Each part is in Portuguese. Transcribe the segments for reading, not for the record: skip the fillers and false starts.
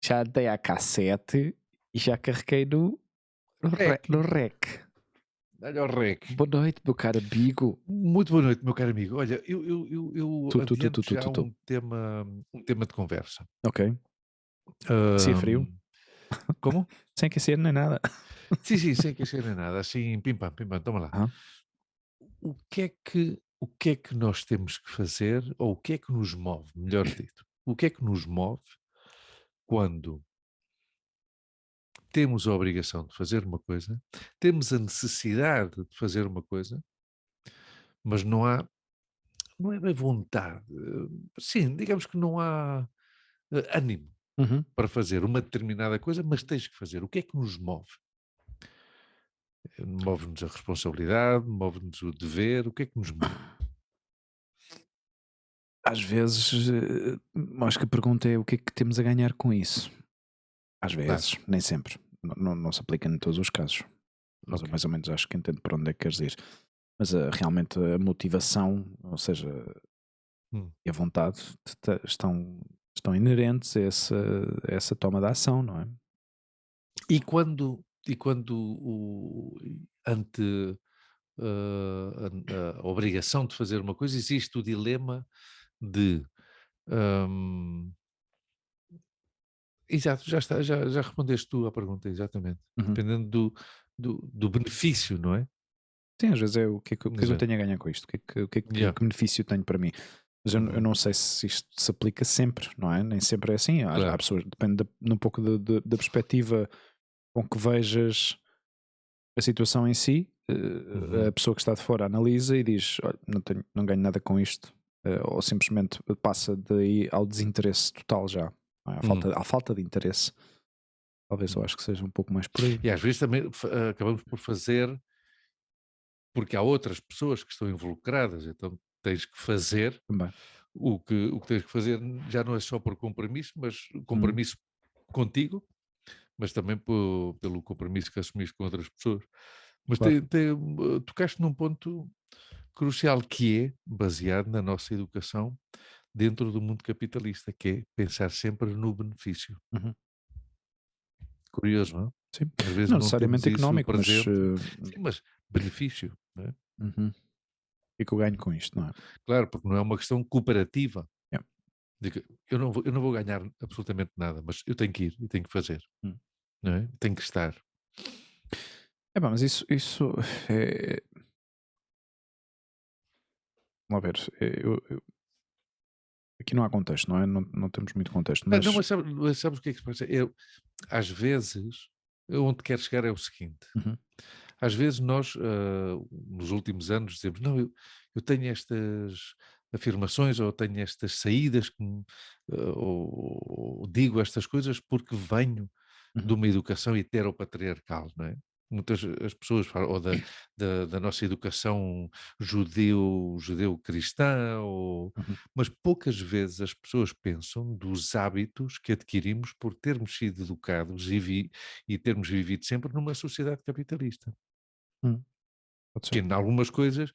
já dei a cassete e já carreguei Rec. no rec. Olha o rec. Boa noite, meu caro amigo. Muito boa noite, meu caro amigo. Olha, eu adianto já Tu. um tema de conversa. Ok. Se é frio, Ahm, como? sem aquecer nem nada. Sim, sem queixar nem nada. Assim, pim pam, toma lá. Ah, O que é que nós temos que fazer, ou o que é que nos move, melhor dito, o que é que nos move quando temos a obrigação de fazer uma coisa, temos a necessidade de fazer uma coisa, mas não é bem vontade. Sim, digamos que não há ânimo uhum. para fazer uma determinada coisa, mas tens que fazer. O que é que nos move? Move-nos a responsabilidade, move-nos o dever, o que é que nos move? Às vezes, acho que a pergunta é o que é que temos a ganhar com isso. Às Claro, vezes, nem sempre. Não se aplica em todos os casos. Mas eu ok. mais ou menos acho que entendo para onde é que queres ir. Mas realmente a motivação, ou seja, Hum. e a vontade estão inerentes a essa toma de ação, não é? E quando ante a obrigação de fazer uma coisa, existe o dilema de hum, exato, já está, já respondeste tu à pergunta, exatamente. Uhum. Dependendo do benefício, não é? Sim, às vezes é o que é que eu Exato. tenho a ganhar com isto? Yeah. Que benefício tenho para mim? Mas eu Uhum. não sei se isto se aplica sempre, não é? Nem sempre é assim. Há Claro. pessoas, depende um pouco da perspectiva com que vejas a situação em si. A Uhum. pessoa que está de fora analisa e diz: olha, não ganho nada com isto, ou simplesmente passa daí ao desinteresse total já, não é? Hum. À falta de interesse. Talvez eu Hum. acho que seja um pouco mais por aí. E às vezes também acabamos por fazer, porque há outras pessoas que estão involucradas, então tens que fazer Também. o que tens que fazer, já não é só por compromisso, mas Uhum. compromisso contigo, mas também pelo compromisso que assumiste com outras pessoas. Mas Claro. tocaste num ponto crucial que é baseado na nossa educação dentro do mundo capitalista, que é pensar sempre no benefício. Uhum. Curioso, não Sim. é? Às vezes Não não temos necessariamente isso económico, mas. presente. Sim, mas benefício, não é? Uhum. O que é que eu ganho com isto, não é? Claro, porque não é uma questão cooperativa. Yeah. De que eu não vou ganhar absolutamente nada, mas eu tenho que ir e tenho que fazer, Hum. não é? Tenho que estar. É bom, mas isso é. Vamos lá ver. Aqui não há contexto, não é? Não temos muito contexto, Não, mas. mas sabes o que é que se passa? Às vezes, onde quero chegar é o seguinte: Uhum. às vezes nós, nos últimos anos, dizemos, não, eu tenho estas afirmações ou tenho estas saídas, ou digo estas coisas porque venho de Uhum. uma educação heteropatriarcal, não é? Muitas as pessoas falam, ou da nossa educação judeu-cristã, Uhum. mas poucas vezes as pessoas pensam dos hábitos que adquirimos por termos sido educados e termos vivido sempre numa sociedade capitalista, Uhum. Pode que ser. em algumas coisas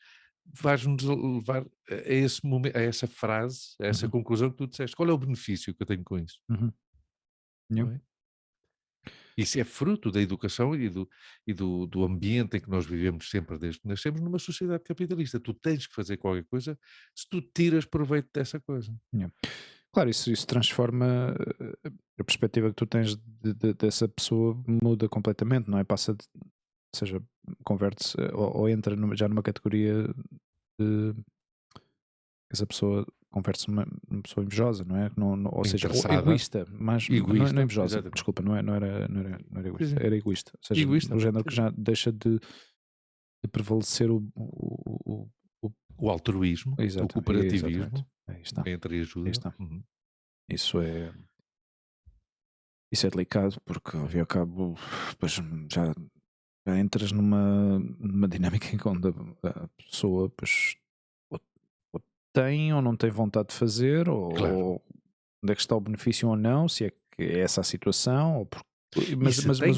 vais-nos levar a esse momento, a essa frase, a essa Uhum. conclusão que tu disseste. Qual é o benefício que eu tenho com isso? Uhum. Não Nenhum. é? Isso é fruto da educação e do ambiente em que nós vivemos sempre desde que nascemos numa sociedade capitalista. Tu tens que fazer qualquer coisa se tu tiras proveito dessa coisa. Nenhum. Claro, isso transforma a perspectiva que tu tens dessa pessoa muda completamente, não é? Passa de, ou seja, converte-se ou entra já numa categoria de essa pessoa converte-se numa pessoa invejosa, não é? Ou seja, ou Interessada, egoísta, mas não egoísta, invejosa, exatamente. desculpa, não era Sim, egoísta, sim. era egoísta, ou seja, no Egoísta, género que sim. já deixa de prevalecer O altruísmo, o exatamente, cooperativismo, aí está, entre aí ajuda. está. Uhum. Isso é, isso é delicado porque ao fim e ao cabo, pois já, já entras numa dinâmica em que onde a pessoa pois, ou, ou tem ou não tem vontade de fazer, Claro. ou onde é que está o benefício ou não, se é que é essa a situação, Isso tem que haver, isso tem mas o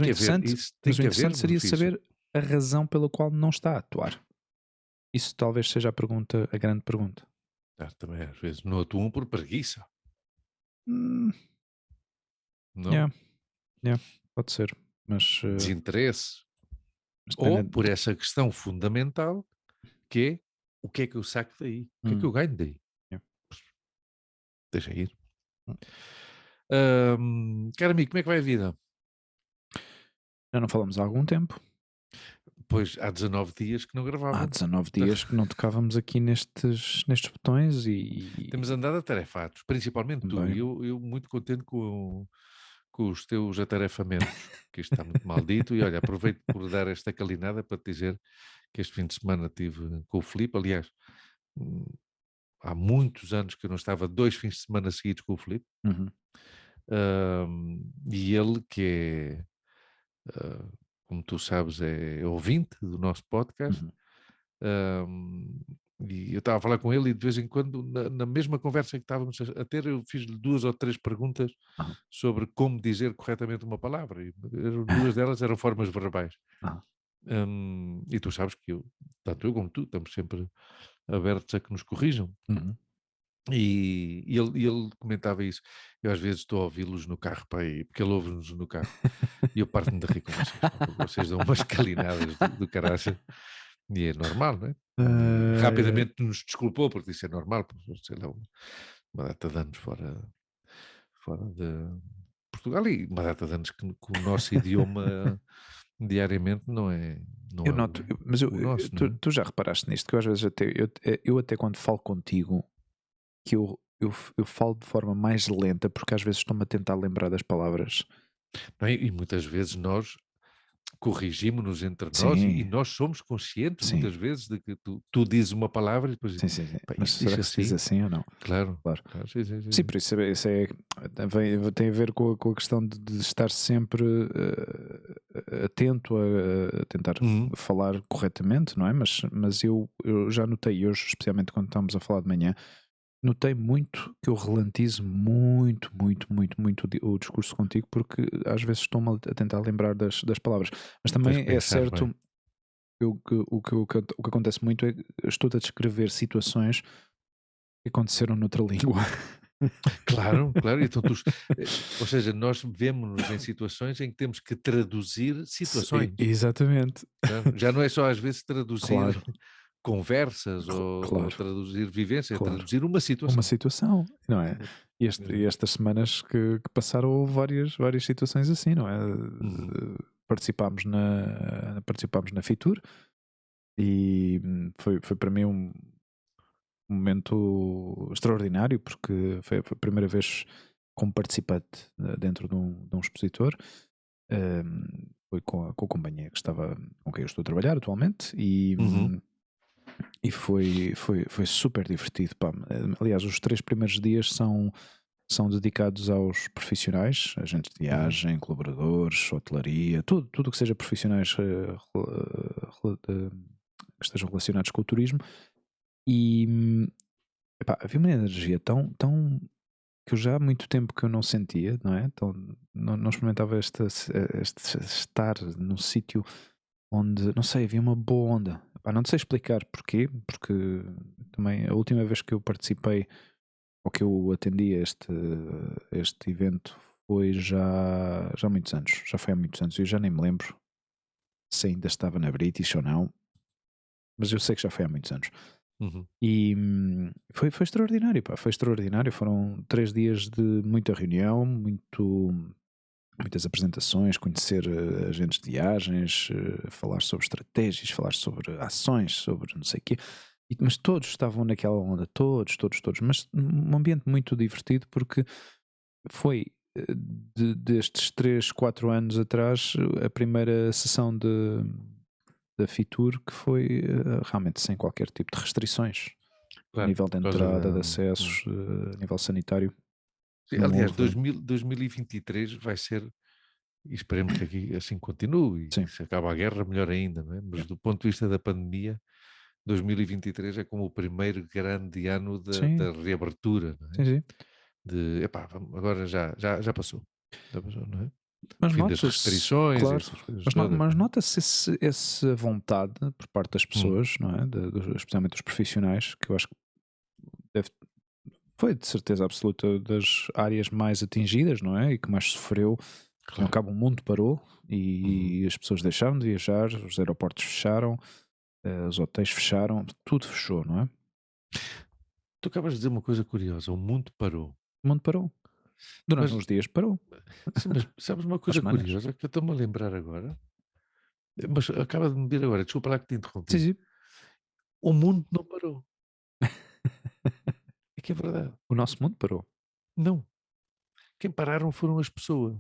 que haver interessante seria benefício. saber a razão pela qual não está a atuar. Isso talvez seja a pergunta, a grande pergunta. Também às vezes não atuam por preguiça. Hum, não? Yeah, yeah, pode ser. Mas, Desinteresse. mas Ou depende. por essa questão fundamental que é o que é que eu saco daí? O que é que eu ganho daí? Yeah. Deixa ir. Hum. Caro amigo, como é que vai a vida? Já não falamos há algum tempo. Pois há 19 dias que não Há gravávamos. 19 dias que não tocávamos aqui nestes botões Temos andado atarefados, principalmente tu. também. Eu muito contente com os teus atarefamentos, que isto está muito maldito. E olha, aproveito por dar esta calinada para te dizer que este fim de semana estive com o Filipe. Aliás, hum, há muitos anos que eu não estava 2 fins de semana seguidos com o Filipe. Uhum, E ele, que é, ah, como tu sabes, é ouvinte do nosso podcast. uhum. Um, e eu estava a falar com ele e de vez em quando, na mesma conversa que estávamos a ter, eu fiz-lhe 2 ou 3 perguntas Aham, sobre como dizer corretamente uma palavra. E 2 delas eram formas verbais. aham, E tu sabes que tanto eu como tu, estamos sempre abertos a que nos corrijam. uhum. E ele comentava isso. Eu às vezes estou a ouvi-los no carro, pá, porque ele ouve-nos no carro. E eu parto-me de rir com vocês, pá, porque vocês dão umas calinadas do caraça. E é normal, não é? E Eh, rapidamente nos desculpou, porque disse é normal, porque, sei lá, uma data de anos fora de Portugal e uma data de anos que o nosso idioma diariamente não eu é noto, mas o nosso, não é? tu já reparaste nisto, que eu às vezes eu até quando falo contigo, que eu falo de forma mais lenta, porque às vezes estou-me a tentar lembrar das palavras. Não é? E muitas vezes nós corrigimos-nos entre nós e Sim, nós somos conscientes sim, muitas vezes de que tu dizes uma palavra e depois, sim, sim, sim. pá, Mas isto será diz que se diz assim? assim ou não? Claro, Claro. claro, sim, sim, sim, Sim, sim. por isso tem a ver com a questão de estar sempre atento a tentar Uhum. falar corretamente, não é? Mas eu já notei hoje, especialmente quando estamos a falar de manhã, notei muito que eu relantizo muito, muito, muito, muito o discurso contigo, porque às vezes estou-me a tentar lembrar das palavras. Mas Tens também que é pensar bem. certo, o que acontece muito é que eu estou a descrever situações que aconteceram noutra língua. Claro, claro. Então, ou seja, nós vemos-nos em situações em que temos que traduzir situações. Exatamente. Claro. Já não é só às vezes traduzir Claro, conversas ou claro, traduzir vivência, é claro. traduzir uma Uma situação. situação, não é? E Exato. estas semanas que passaram houve várias situações assim, não é? Uhum. Participámos na Fitur e foi para mim um momento extraordinário, porque foi a primeira vez como participante dentro de um expositor. Foi com a companhia com quem eu estou a trabalhar atualmente Uhum. e foi super divertido. Pá. Aliás, os 3 primeiros dias são dedicados aos profissionais, agentes de Uhum. viagem, colaboradores, hotelaria, tudo que seja profissionais que estejam relacionados com o turismo. E epá, havia uma energia tão que eu já há muito tempo que eu não sentia, não é? Então, não experimentava este estar num sítio onde, não sei, havia uma boa onda. Epá, não te sei explicar porquê, porque também a última vez que eu participei ou que eu atendi a este evento foi já há muitos anos, já foi há muitos anos, eu já nem me lembro se ainda estava na British ou não, mas eu sei que já foi há muitos anos. Uhum. E foi extraordinário, pá, foi extraordinário. Foram 3 dias de muita reunião, muitas apresentações, conhecer agentes de viagens, falar sobre estratégias, falar sobre ações, sobre não sei o quê. Mas todos estavam naquela onda, todos, mas um ambiente muito divertido porque foi destes 3, 4 anos atrás a primeira sessão da Fitur que foi realmente sem qualquer tipo de restrições a Claro, nível de por causa entrada, de Hum. acessos, a nível sanitário, Sim, não aliás, houve. 2023 vai ser, e esperemos que aqui assim continue, e Sim, se acaba a guerra, melhor ainda, não é? yeah, Mas do ponto de vista da pandemia, 2023 é como o primeiro grande ano sim, da reabertura, não é? sim, sim. Epá, agora já passou. Já passou, não é? Mas Fim das nota-se, restrições, claro, essas coisas mas, todas, mas não é? nota-se essa vontade por parte das Hum. pessoas, não é? Especialmente dos profissionais, que eu acho que deve, Foi de certeza absoluta das áreas mais atingidas, não é? E que mais sofreu. Ao Claro. cabo, o mundo parou Uhum. e as pessoas deixaram de viajar, os aeroportos fecharam, os hotéis fecharam, tudo fechou, não é? Tu acabas de dizer uma coisa curiosa, o mundo parou. O mundo parou. Durante Mas, uns dias parou, sim, mas sabes uma umas coisa semanas. curiosa que eu estou-me a lembrar agora? Mas acaba de me vir agora, desculpa lá que te Sim, interrompi. sim. O mundo não parou. É que é verdade. O nosso mundo parou. Não. Quem pararam foram as pessoas.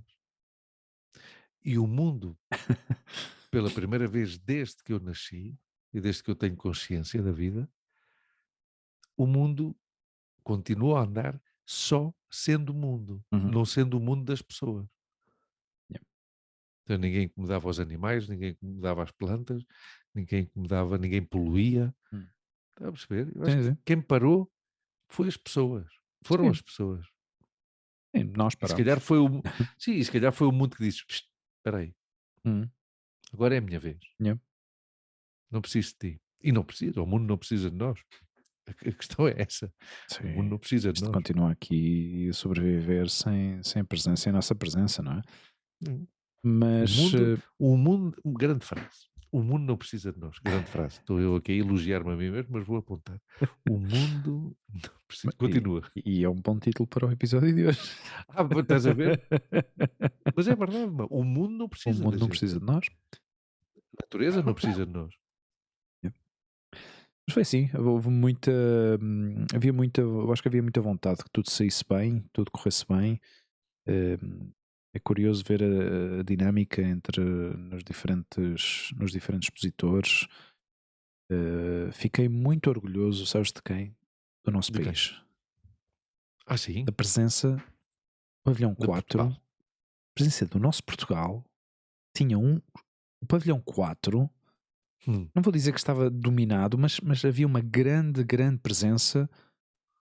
E o mundo, pela primeira vez desde que eu nasci e desde que eu tenho consciência da vida, o mundo continua a andar só sendo mundo, Uhum. não sendo o mundo das pessoas. Yeah. Então ninguém incomodava os animais, ninguém incomodava as plantas, ninguém incomodava, ninguém poluía. Hum. Está a perceber? Eu acho Sim, que sim. quem parou foi as pessoas. Foram Sim, as pessoas. sim, nós E se calhar paramos. foi o, sim, e se calhar foi o mundo que disse: "Psst, espera aí, Uhum. agora é a minha vez. Yeah. Não preciso de ti." E não precisa, o mundo não precisa de nós. A questão é essa. O mundo Sim. não precisa de Isto nós. continua aqui a sobreviver sem presença, sem nossa presença, não é? Hum. O Mas mundo, o mundo, grande frase. O mundo não precisa de nós. Grande frase. Estou eu aqui a elogiar-me a mim mesmo, mas vou apontar. O mundo não precisa. e, Continua. e é um bom título para o episódio de hoje. Ah, estás a ver? Mas é verdade, mano. O mundo não O precisa mundo da não gente. precisa de nós. A natureza não precisa de nós. Yeah. Mas foi assim, houve muita, havia muita, eu acho que havia muita vontade que tudo saísse bem, tudo corresse bem. É curioso ver a dinâmica entre nos diferentes expositores. Fiquei muito orgulhoso, sabes de quem? Do nosso De quem? país. Ah, sim? Da presença do pavilhão De Portugal. 4, presença do nosso Portugal, tinha o pavilhão 4, Hum. não vou dizer que estava dominado, mas havia uma grande, grande presença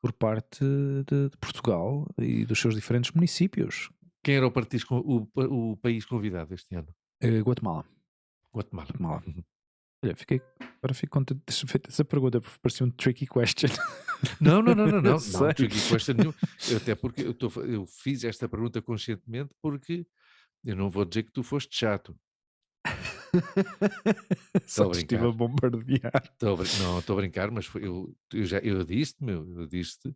por parte de Portugal e dos seus diferentes municípios. Quem era o país convidado este ano? Guatemala. Guatemala. Guatemala. Olha, agora fico contente de ter feito essa pergunta, porque parecia um tricky question. Não, não, não, não, Eu não, não, sei. tricky question nenhum. Até porque eu fiz esta pergunta conscientemente porque eu não vou dizer que tu foste chato. Só Estou a te estive a brincar. bombardear. Não, estou a brincar, mas eu disse-te, meu, eu disse-te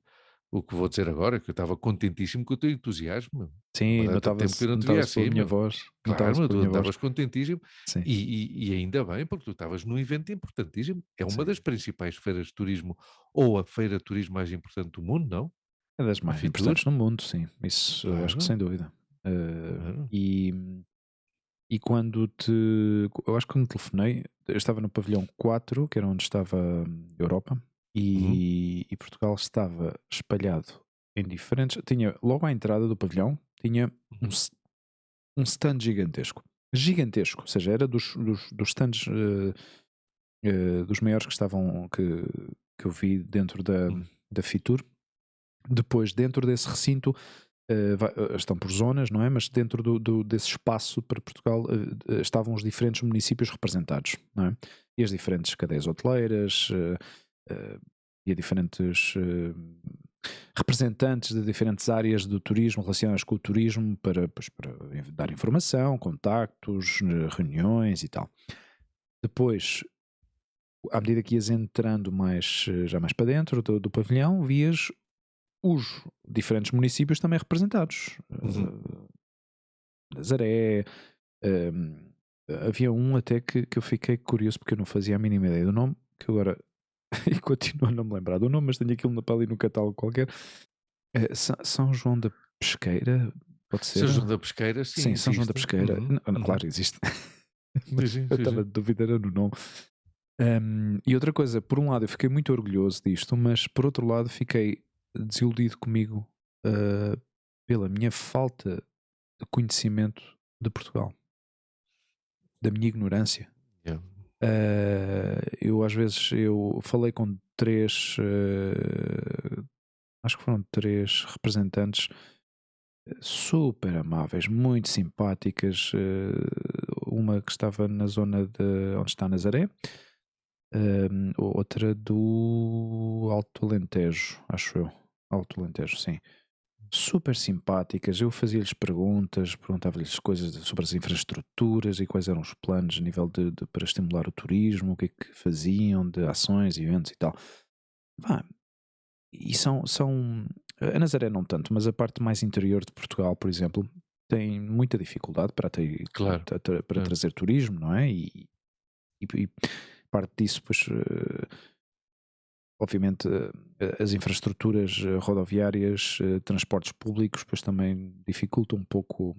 o que vou dizer agora, que eu estava contentíssimo com o teu entusiasmo, meu. Há uma Sim, data de tempo que eu não te via notava-se pela assim, minha meu. voz. Claro, Notava-se meu, pela tu minha voz. estavas contentíssimo Sim, e ainda bem, porque tu estavas num evento importantíssimo. É uma sim. das principais feiras de turismo ou a feira de turismo mais importante do mundo, não? É das A mais Fitur? importantes no mundo, sim. Isso eu acho que Claro, sem dúvida. Eh, claro. e, e quando eu acho que quando telefonei, eu estava no pavilhão 4, que era onde estava a Europa, Uhum, e Portugal estava espalhado em diferentes. Tinha logo à entrada do pavilhão, tinha um, uhum, um stand gigantesco. Gigantesco, ou seja, era dos stands dos maiores que estavam que eu vi dentro uhum, da Fitur. Depois, dentro desse recinto, estão por zonas, não é? Mas dentro desse espaço para Portugal estavam os diferentes municípios representados, não é? E as diferentes cadeias hoteleiras, e a diferentes representantes de diferentes áreas do turismo relacionadas com o turismo para dar informação, contactos, reuniões e tal. Depois, à medida que ias entrando já mais para dentro do pavilhão, vias os diferentes municípios também representados. uhum. Nazaré, hum, havia um até que eu fiquei curioso porque eu não fazia a mínima ideia do nome, que agora e continuo a não me lembrar do nome, mas tenho aquilo ali no catálogo qualquer. São João da Pesqueira, pode ser? São João da Pesqueira, sim, Sim, São João da existe. Pesqueira. Uhum, uhum. Claro, existe. Sim, Mas sim, eu sim, estava sim. de dúvida era no nome. E outra coisa, por um lado eu fiquei muito orgulhoso disto, mas por outro lado fiquei desiludido comigo uh, pela minha falta de conhecimento de Portugal, da minha ignorância. Yeah. Eu às vezes eu falei com três, acho que foram três representantes super amáveis, muito simpáticas. Uma que estava na zona de onde está Nazaré, outra do Alto Alentejo, acho eu. Alto Alentejo, sim. Super simpáticas. Eu fazia-lhes perguntas, perguntava-lhes coisas sobre as infraestruturas e quais eram os planos a nível para estimular o turismo, o que é que faziam de ações, eventos e tal. Pá, e a Nazaré não tanto, mas a parte mais interior de Portugal, por exemplo, tem muita dificuldade Claro, para claro. trazer turismo, não é? E parte disso, pois, obviamente, as infraestruturas rodoviárias, transportes públicos, pois também dificultam um pouco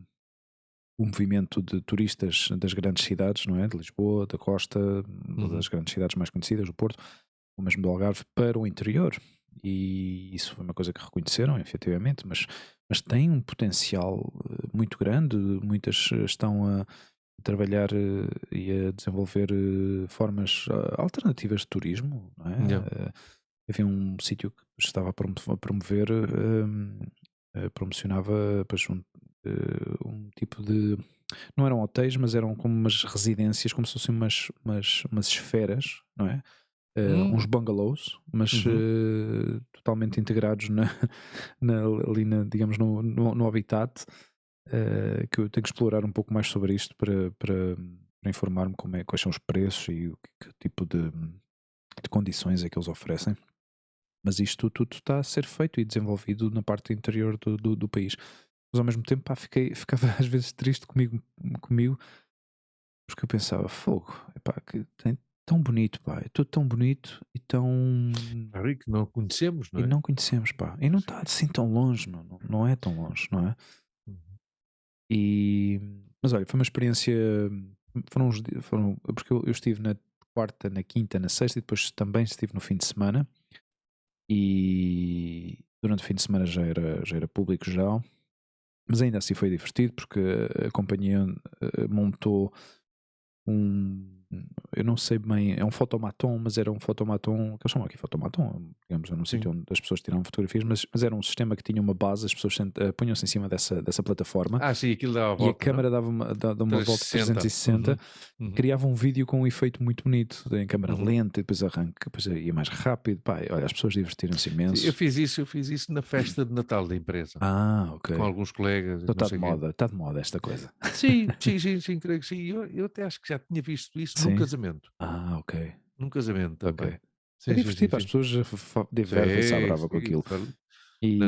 o movimento de turistas das grandes cidades, não é? De Lisboa, da Costa, Uhum. das grandes cidades mais conhecidas, do Porto, ou mesmo do Algarve, para o interior. E isso foi uma coisa que reconheceram, efetivamente, mas tem um potencial muito grande. Muitas estão a trabalhar e a desenvolver formas alternativas de turismo, não é? Yeah. Havia um sítio que estava a promover, promocionava pois, um tipo de. Não eram hotéis, mas eram como umas residências, como se fossem umas esferas, não é? Uns Hum, bungalows, mas uhum. totalmente integrados ali, digamos, no habitat. Que eu tenho que explorar um pouco mais sobre isto para informar-me quais são os preços e que tipo de condições é que eles oferecem. Mas isto tudo está a ser feito e desenvolvido na parte interior do país. Mas ao mesmo tempo, pá, ficava às vezes triste comigo, porque eu pensava, fogo, epá, que tem tão bonito, pá, é tudo tão bonito Claro, e que não conhecemos, não e é? não conhecemos, pá, e não Sim. está assim tão longe, meu, não é tão longe, não é? Uhum. E, mas olha, foi uma experiência, porque eu estive na quarta, na quinta, na sexta e depois também estive no fim de semana e durante o fim de semana já era público geral. Mas ainda assim foi divertido porque a companhia montou um. Eu não sei bem, é um fotomaton, mas era um fotomaton, que eles chamam aqui fotomaton, digamos, era um sítio Sim, onde as pessoas tiravam fotografias, mas era um sistema que tinha uma base, as pessoas punham-se em cima dessa plataforma sim, aquilo dá a e a volta, não? câmara dava uma volta 360. 360, Uhum. Uhum. criava um vídeo com um efeito muito bonito, em câmara Uhum. lenta, e depois arranca, depois ia mais rápido. Pá, olha, as pessoas divertiram-se Sim, imenso. eu fiz isso na festa de Natal da empresa, Ok. com alguns colegas e Então não sei o quê. está de moda esta coisa. Sim, sim, sim, sim, creio que sim. Eu até acho que já tinha visto isso num Sim. casamento. Ok. Num casamento Ok. também. É Sim, sim, sim, divertido, as sim. pessoas divertem-se à Sim, brava com sim. aquilo.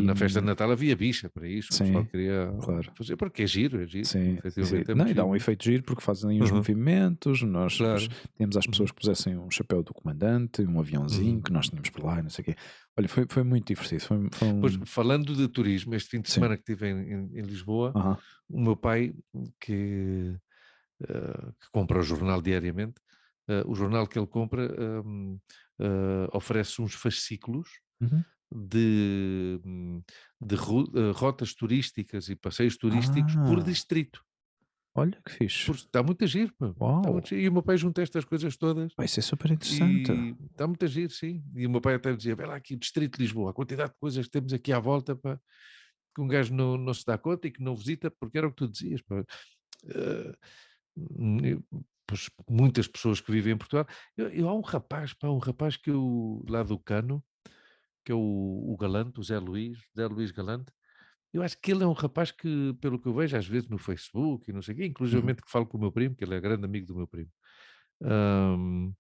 Na E festa de Natal havia bicha para isso, o pessoal sim, queria claro. fazer, porque é giro, Sim, sim, sim. efetivamente é Não, muito e dá giro um mesmo. efeito giro porque fazem uns Uhum, movimentos. Nós depois claro. tínhamos as pessoas Uhum, que pusessem um chapéu do comandante, um aviãozinho uhum. que nós tínhamos por lá e não sei o quê. Olha, foi muito divertido. Foi Pois, um. falando de turismo, este fim de Sim. semana que estive em Lisboa, Aham. o meu pai, que, que compra o jornal diariamente, o jornal que ele compra oferece uns fascículos Uhum. de, hum, rotas turísticas e passeios turísticos por Ah, distrito. olha que fixe. Está muito a giro, pá. Está muito Uau. giro. E o meu pai junta estas coisas todas Vai ser super interessante. e está muito a giro, sim. E o meu pai até dizia: vai lá aqui, o Distrito de Lisboa, a quantidade de coisas que temos aqui à volta, pá, que um gajo não se dá conta e que não visita, porque era o que tu dizias, pá. Eh, pois, muitas pessoas que vivem em Portugal. Há um rapaz, pá, um rapaz que eu, lá do Cano, que é o Galante, o Zé Luís Galante. Eu acho que ele é um rapaz que, pelo que eu vejo, às vezes no Facebook e não sei o quê, Uhum. inclusivamente que falo com o meu primo, que ele é grande amigo do meu primo. Ahm,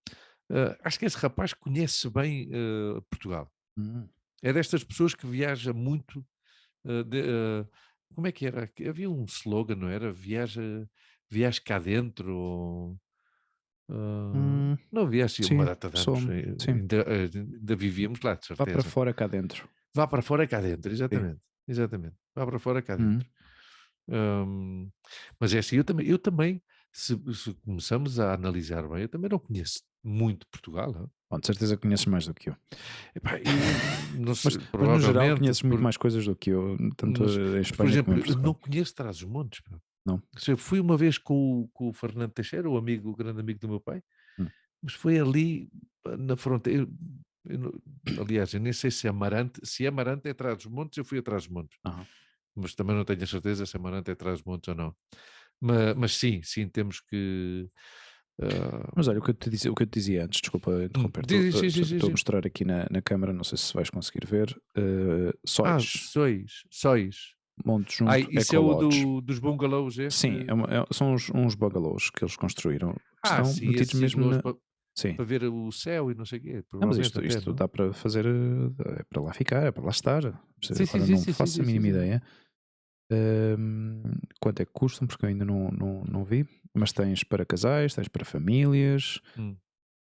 acho que esse rapaz conhece bem Portugal. Hum. É destas pessoas que viaja muito. Como é que era? Havia um slogan, não era? Viaja cá dentro. Não havia assim uma Sim, data de anos. sim. Ainda vivíamos lá, de Vá para certeza. fora cá dentro. Vá para fora cá dentro, Sim. exatamente. Exatamente. Vá para fora cá Uhum. dentro. Hum, mas é assim, eu também, se começamos a analisar bem, eu também não conheço muito Portugal. Não? Bom, de certeza que conheces mais do que eu. Epá, eu não Mas, sei, mas no geral provavelmente, conheces muito mais coisas do que eu, tanto mas, em por Espanha como exemplo, em eu não Portugal. conheço Trás-os-Montes. Pá. Não? Eu fui uma vez com o Fernando Teixeira, o grande amigo do meu pai, Hum. mas foi ali na fronteira. Aliás, eu nem sei se Amarante é Trás-os-Montes, eu fui a Trás-os-Montes, Aham. mas também não tenho a certeza se Amarante é Trás-os-Montes ou não. Mas sim, sim, temos que. Mas olha, o que eu te dizia antes, desculpa interromper, estou a mostrar aqui na câmara, não sei se vais conseguir ver, sóis, monte junto, isso é o Ecolodge. dos bungalows Sim, são uns bungalows que eles construíram, que estão sim, metidos esses mesmo iglus na... Sim. para ver o céu e não sei o quê, Não, mas provavelmente até, isto não? dá para fazer, é para lá ficar, é para lá estar. Sim, sim, Agora sim, não sim, sim, faço a sim, sim, mínima sim. ideia quanto é que custam, porque eu ainda não vi. Mas tens para casais, tens para famílias Hum,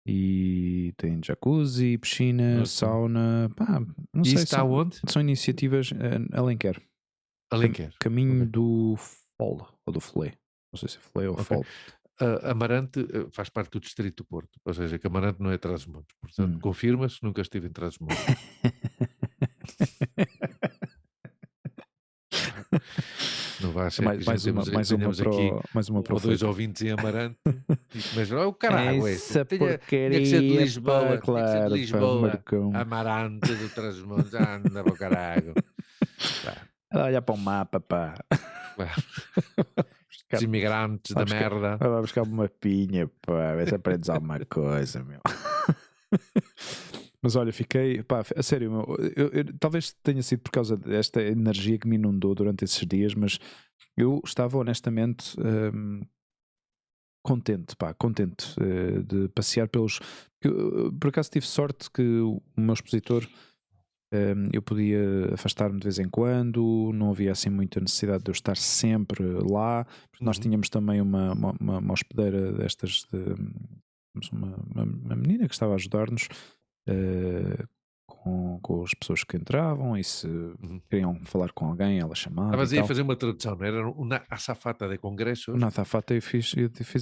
e tem jacuzzi, piscina, ok. sauna. Pá, não E isso sei, está onde? são iniciativas Alenquer, Alenquer. caminho Ok, do Fol ou do Folé. Não sei se é Folé ou ok. Fol. Amarante faz parte do distrito do Porto, ou seja, que Amarante não é Trás-os-Montes. Portanto, Hum. confirma-se, nunca estive em Trás-os-Montes. Não vai ser que a gente tenhamos aqui mais uma um para o ou dois Filipe. ouvintes em Amarante e começam, o caralho, Essa tinha que ser de porcaria, pá, Lisboa, tinha que ser de claro, pá, Lisboa, Marcão. Amarante do Trás-os-Montes, anda para o caralho. Pá, Olha para o mapa, pá. pá, os Buscar, imigrantes da merda. vai buscar uma pinha, pá, ver se aprendes alguma coisa, meu. Mas olha, fiquei, pá, a sério, meu, talvez tenha sido por causa desta energia que me inundou durante esses dias, mas eu estava honestamente contente, pá, contente de passear pelos. Por acaso tive sorte que o meu expositor eu podia afastar-me de vez em quando, não havia assim muita necessidade de eu estar sempre lá, porque nós tínhamos também uma hospedeira destas, uma menina que estava a ajudar-nos com as pessoas que entravam e se queriam falar com alguém, ela chamava e Estavas aí a tal. fazer uma tradução, não era uma azafata de O congressos? Nata Fata eu fiz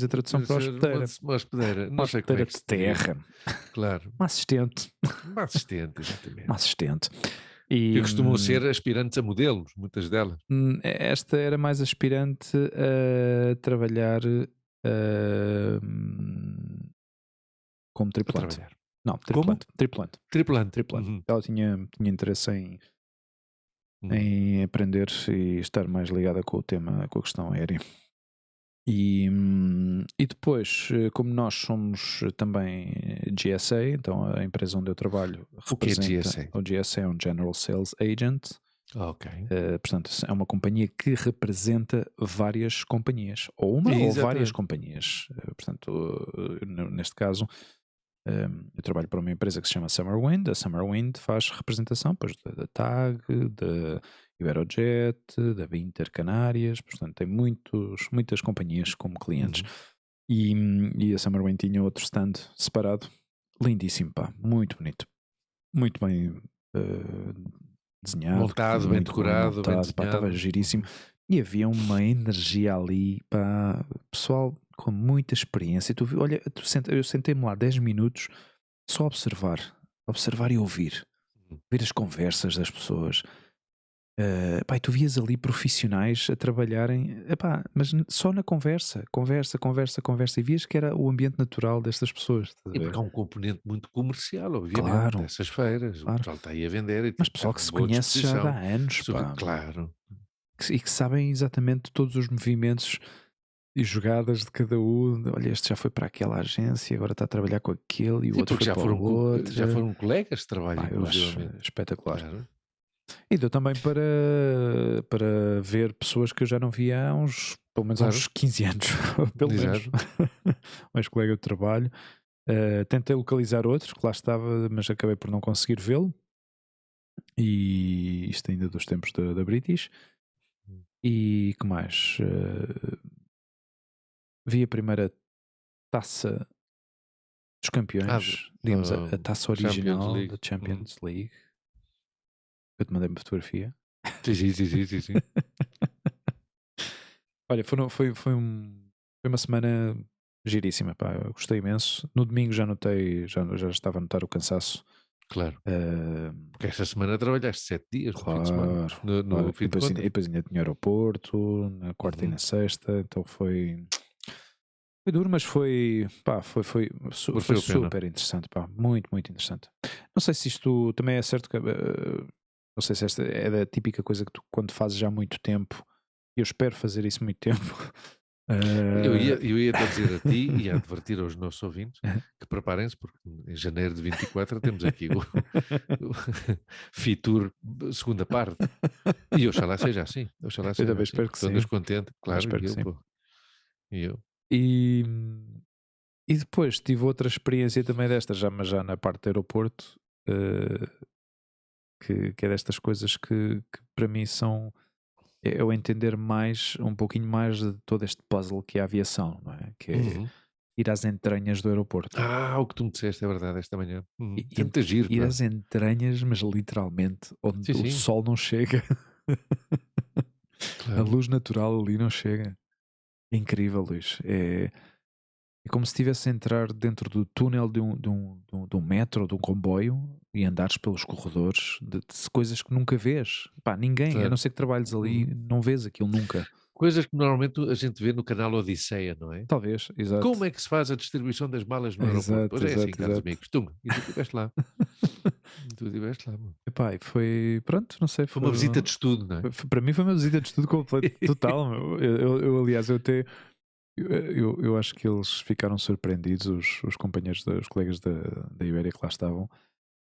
a tradução para a hospedeira. Uma hospedeira, Uma não sei como é hospedeira que de se diria. terra, Claro, uma assistente, uma assistente, uma exatamente. assistente. Que E, costumam ser aspirantes a modelos, muitas delas. esta era mais aspirante a trabalhar como A tripulante. trabalhar. Não, Como? tripulante. Tripulante. Ela tinha interesse Uhum. em aprender e estar mais ligada com o tema, com a questão aérea. E depois, como nós somos também GSA, então a empresa onde eu trabalho O que é representa, GSA? o GSA é um General Sales Agent, Ok. portanto é uma companhia que representa várias companhias, ou uma ou várias Exatamente. companhias. Portanto, neste caso, eu trabalho para uma empresa que se chama Summerwind. A Summerwind faz representação pois, da TAG, da Iberojet, da Binter Canárias, portanto tem muitas companhias como clientes. E a Summerwind tinha outro stand separado, lindíssimo, pá, muito bonito, muito bem desenhado, Montado, bem muito bem decorado, bem montado, pá, estava desenhado. giríssimo. E havia uma energia ali, pá, pessoal com muita experiência. Olha, eu sentei-me lá 10 minutos só a observar e ouvir as conversas das pessoas. Pá, e tu vias ali profissionais a trabalharem, epá, mas só na conversa, e vias que era o ambiente natural destas pessoas. Estás a E ver? porque há um componente muito comercial, obviamente, Claro, dessas feiras. O claro. pessoal está aí a vender e tem Mas que estar pessoal que com se boa conhece já disposição. há anos, pá, Claro. e que sabem exatamente todos os movimentos e jogadas de cada um. Olha, este já foi para aquela agência, agora está a trabalhar com aquele e o Sim, outro porque foi para o outro. já foram colegas de trabalho, Pá, eu acho inclusivamente. espetacular. Claro. E deu também para ver pessoas que eu já não via há pelo menos há Claro. uns 15 anos, pelo menos, Exato. mais colega de trabalho. Tentei localizar outro que lá estava, mas acabei por não conseguir vê-lo. E isto ainda dos tempos da British. E que mais? Vi a primeira taça dos campeões, digamos, a taça Champions original League. da Champions League. Eu te mandei uma fotografia. Sim. Olha, foi uma semana giríssima, pá, eu gostei imenso. No domingo já notei, já estava a notar o cansaço. Claro. Uh, Porque esta semana trabalhaste 7 dias no fim de semana. claro. No fim E de contas. depois ainda tinha aeroporto, na quarta e na sexta, então foi duro, mas pá, foi Mereceu a pena. super interessante, pá, muito interessante. Não sei se isto também é certo que, não sei se esta é da típica coisa que tu, quando fazes já há muito tempo, eu espero fazer isso muito tempo, Eu ia-te dizer a ti e a advertir aos nossos ouvintes que preparem-se, porque em janeiro de 24 temos aqui o Fitur segunda parte. E oxalá seja assim. Oxalá Eu seja também assim, espero que porque tu andas sim. contente, Também claro, espero e que eu, sim. pô. E eu. E, e depois tive outra experiência também desta, mas já na parte do aeroporto, que é destas coisas que para mim são. É eu entender mais, um pouquinho mais de todo este puzzle que é a aviação, não é? Que é Uhum. ir às entranhas do aeroporto. O que tu me disseste é verdade esta manhã. Isso é E muito giro, ir pá. às entranhas, mas literalmente, onde Sim, o sim, sol não chega. A claro. luz natural ali não chega. É incrível, Luís. É como se estivesse a entrar dentro do túnel de um metro, de um comboio e andares pelos corredores de coisas que nunca vês. Pá, ninguém, a não Claro. ser que trabalhes ali, Uhum. não vês aquilo nunca. Coisas que normalmente a gente vê no canal Odisseia, não é? Talvez, Como exato. é que se faz a distribuição das malas no aeroporto? Exato, Pois é assim, exato, caros exato. amigos. Tum, e tu estiveste lá. Tu estiveste lá, mano. Epá, e foi, pronto, não sei, Foi uma visita de estudo, não é? para mim foi uma visita de estudo completo, total, meu. Aliás, eu acho que eles ficaram surpreendidos, os companheiros, os colegas da Ibéria que lá estavam.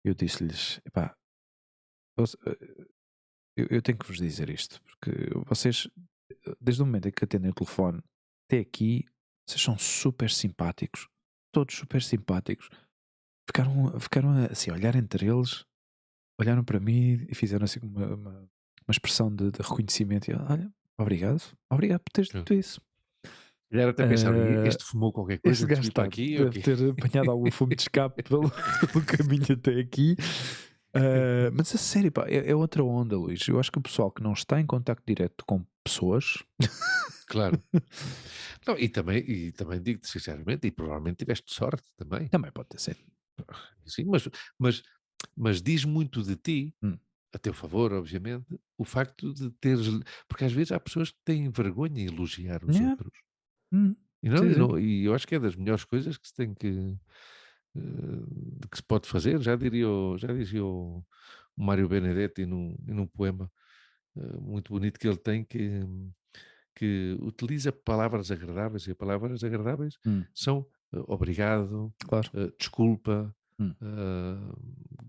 Eu disse-lhes, epá, Voce- eu tenho que vos dizer isto, porque vocês, desde o momento em que atendem o telefone até aqui, vocês são super simpáticos, todos super simpáticos. Ficaram assim a olhar entre eles, olharam para mim e fizeram assim uma expressão de reconhecimento. E, olha, obrigado por teres Claro. dito isso. Calhar até pensaram, Eh, este fumou qualquer coisa Este antes gajo de vir para aqui? deve Ok. ter apanhado algum fumo de escape pelo caminho até aqui. Mas a sério, pá, é outra onda, Luís. Eu acho que o pessoal que não está em contacto direto com pessoas. Claro. Não, e também digo-te sinceramente, e provavelmente tiveste sorte também. Também pode ter sido. Sim, mas, mas diz muito de ti, Hum. a teu favor, obviamente, o facto de teres. Porque às vezes há pessoas que têm vergonha em elogiar os Yeah. outros. Hum. E, não, Sim, e, sim. não, e eu acho que é das melhores coisas que se tem que se pode fazer. Já dizia o Mário Benedetti num poema muito bonito que ele tem, que utiliza palavras agradáveis, e palavras agradáveis Hum. são obrigado, Claro. desculpa, Hum.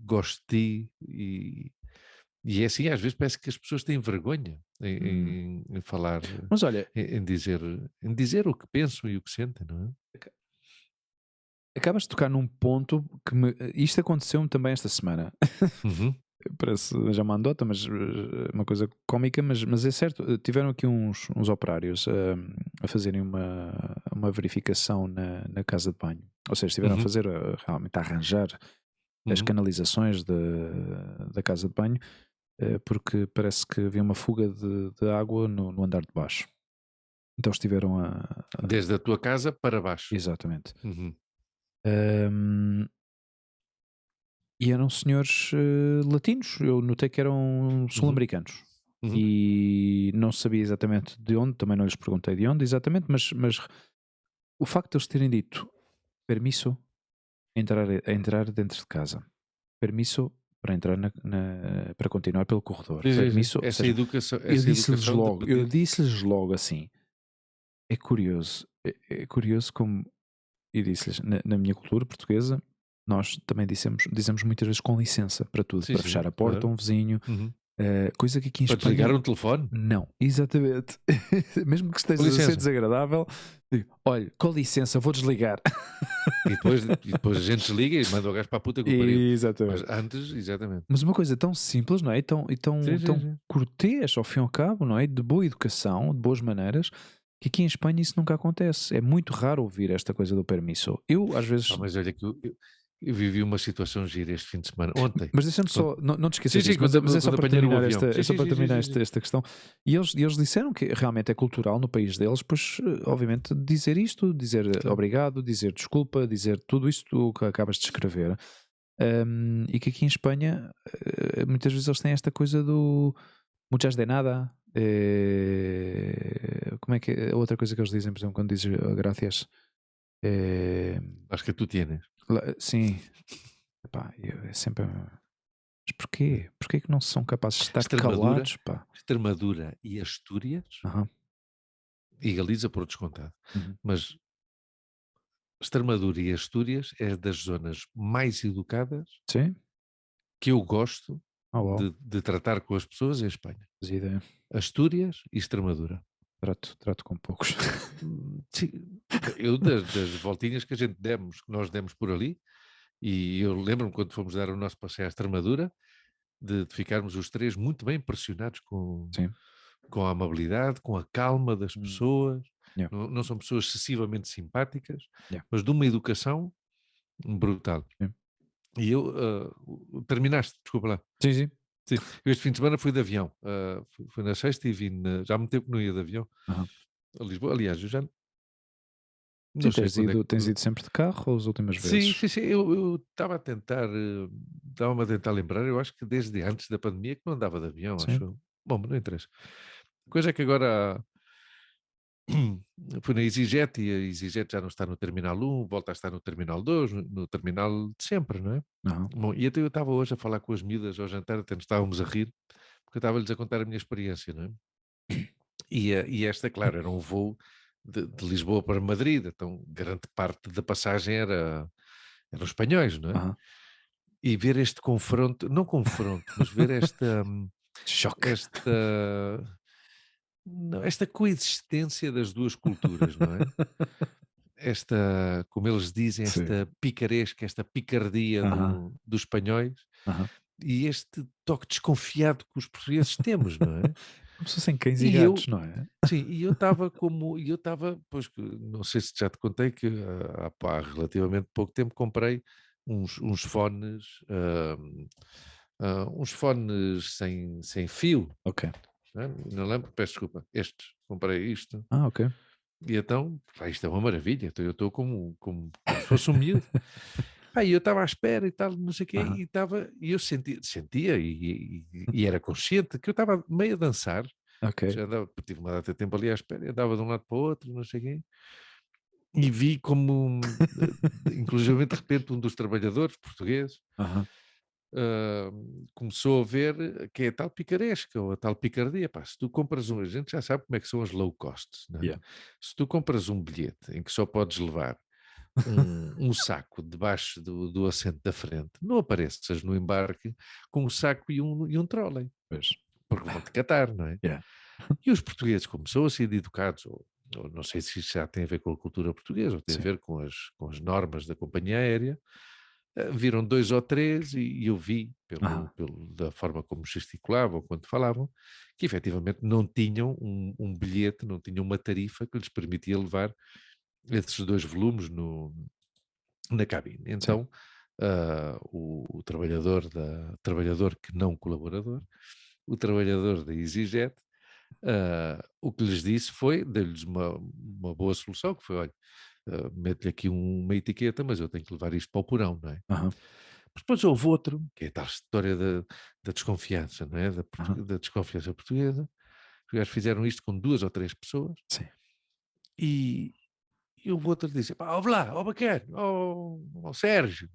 gosto de ti, e é assim, às vezes parece que as pessoas têm vergonha Hum. em falar, Mas olha, em dizer o que pensam e o que sentem, não é? acabas de tocar num ponto que isto aconteceu-me também esta semana. Uhum, Parece já uma andota, mas uma coisa cómica, mas é certo. Tiveram aqui uns operários a fazerem uma verificação na casa de banho. Ou seja, estiveram a uhum, fazer, realmente a arranjar as uhum. canalizações da casa de banho, porque parece que havia uma fuga de água no andar de baixo. Então estiveram Desde a tua casa para baixo. exatamente. Uhum, Ahm, e eram senhores latinos, eu notei que eram uhum, sul-americanos. uhum, E não sabia exatamente de onde, também não lhes perguntei de onde exatamente, mas o facto de eles terem dito permisso a entrar dentro de casa, permisso para entrar para continuar pelo corredor, sim, sim, sim. permisso, ou Essa seja, educação, eu essa disse-lhes educação de logo, eu pedir. disse-lhes logo assim, é curioso como, e disse-lhes, na minha cultura portuguesa, nós também dizemos muitas vezes com licença para tudo, Sim, para sim, fechar a porta a claro. um vizinho, Uhum. coisa que aqui em Para desligar Espanha um telefone? não, exatamente. Mesmo que Com estejas a ser licença. desagradável, digo, olha, com licença, vou desligar. E depois a gente desliga e manda o gajo para a puta que o pariu. Mas Exatamente. antes, exatamente. Mas uma coisa tão simples, não é? Sim, sim, Tão sim. cortês, ao fim e ao cabo, não é? De boa educação, de boas maneiras, que aqui em Espanha isso nunca acontece. É muito raro ouvir esta coisa do permisso. Eu, às vezes. Mas olha que eu vivi uma situação gira este fim de semana. Ontem. Mas deixa-me Quando, só, não te sim, esqueças sim, disso, quando, mas é só quando para apanhei o terminar avião. é Sim, só sim, para sim, sim, terminar sim, sim. esta questão. E eles disseram que realmente é cultural no país deles, pois, obviamente, dizer isto, dizer Claro. obrigado, dizer desculpa, dizer tudo isto que acabas de escrever. E que aqui em Espanha, muitas vezes eles têm esta coisa do muchas de nada. Como é que é a outra coisa que eles dizem, por exemplo, quando dizes gracias? Eh, Acho que tu tienes. sim, epá, é sempre. Mas porquê? Porquê que não são capazes de estar Extremadura, calados, pá? Extremadura e Astúrias Aham. E Galiza por descontado. Uhum. Mas Extremadura e Astúrias é das zonas mais educadas Sim? que eu gosto Oh, uau. de tratar com as pessoas em Espanha. Fazia ideia. Astúrias e Extremadura. Trato com poucos. Sim, eu das voltinhas que a gente demos, que nós demos por ali, e eu lembro-me quando fomos dar o nosso passeio à Extremadura, de ficarmos os três muito bem impressionados Sim. com a amabilidade, com a calma das Hum. pessoas. Yeah. Não são pessoas excessivamente simpáticas, Yeah. mas de uma educação brutal. Sim. E eu, terminaste, desculpa lá. Sim, sim. Sim, eu este fim de semana fui de avião. Fui na sexta e vim, já há muito tempo que não ia de avião Aham. a Lisboa. Aliás, eu já Sim, não sei quando é que. tens ido sempre de carro ou as últimas Sim, vezes? sim, sim. Eu estava a tentar, estava-me a tentar lembrar. Eu acho que desde antes da pandemia que não andava de avião, acho Sim. eu. Bom, mas não interessa. A coisa é que agora fui na EasyJet e a EasyJet já não está no Terminal 1, volta a estar no Terminal 2, no terminal de sempre, não é? Aham. Bom, e até eu estava hoje a falar com as miúdas ao jantar, até nos estávamos a rir, porque eu estava-lhes a contar a minha experiência, não é? E esta, claro, era um voo de Lisboa para Madrid, então grande parte da passagem eram espanhóis, não é? Aham. E ver este confronto, não confronto, mas ver Choque. esta, não, esta coexistência das duas culturas, não é? Esta, como eles dizem, Sim. esta picaresca, esta picardia Aham. dos espanhóis Aham. e este toque desconfiado que os portugueses temos, não é? Como se fossem cães e E gatos, eu, não é? sim, e eu estava, pois, não sei se já te contei que há relativamente pouco tempo comprei uns fones, uns fones sem fio, Ok. né? Não lembro, peço desculpa, comprei isto, Ah, ok. e então, pá, isto é uma maravilha, então eu estou como se fosse um miúdo. Pá, e eu estava à espera e tal, não sei o quê, Aham. e eu sentia e era consciente que eu estava meio a dançar, Ok. já andava, tive uma data de tempo ali à espera, andava de um lado para o outro, não sei o quê, e vi como, inclusive de repente, um dos trabalhadores portugueses Aham. começou a ver que é a tal picaresca ou a tal picardia. Pá, se tu compras a gente já sabe como é que são as low cost, né? Yeah. Se tu compras um bilhete em que só podes levar um saco debaixo do assento da frente, não apareças no embarque com um saco e um trolley, Pois. porque vão-te catar, não é? Yeah. E os portugueses, como são assim de educados, ou não sei se isso já tem a ver com a cultura portuguesa, ou tem a Sim. ver com as normas da companhia aérea, viram dois ou três e eu vi, Aham. da forma como gesticulavam, quando falavam, que efetivamente não tinham um bilhete, não tinham uma tarifa que lhes permitia levar esses dois volumes na cabine. Sim. Então, o trabalhador que não colaborador, o trabalhador da EasyJet, o que lhes disse foi, deu-lhes uma boa solução, que foi, olha, mete-lhe aqui uma etiqueta, mas eu tenho que levar isto para o porão, não é? Aham. Mas depois houve outro, que é a tal história da desconfiança, não é? Aham. Da desconfiança portuguesa. Os gajos fizeram isto com duas ou três pessoas Sim. e, e houve outro que disse, pá, ouve lá, ó bacana, ó Sérgio,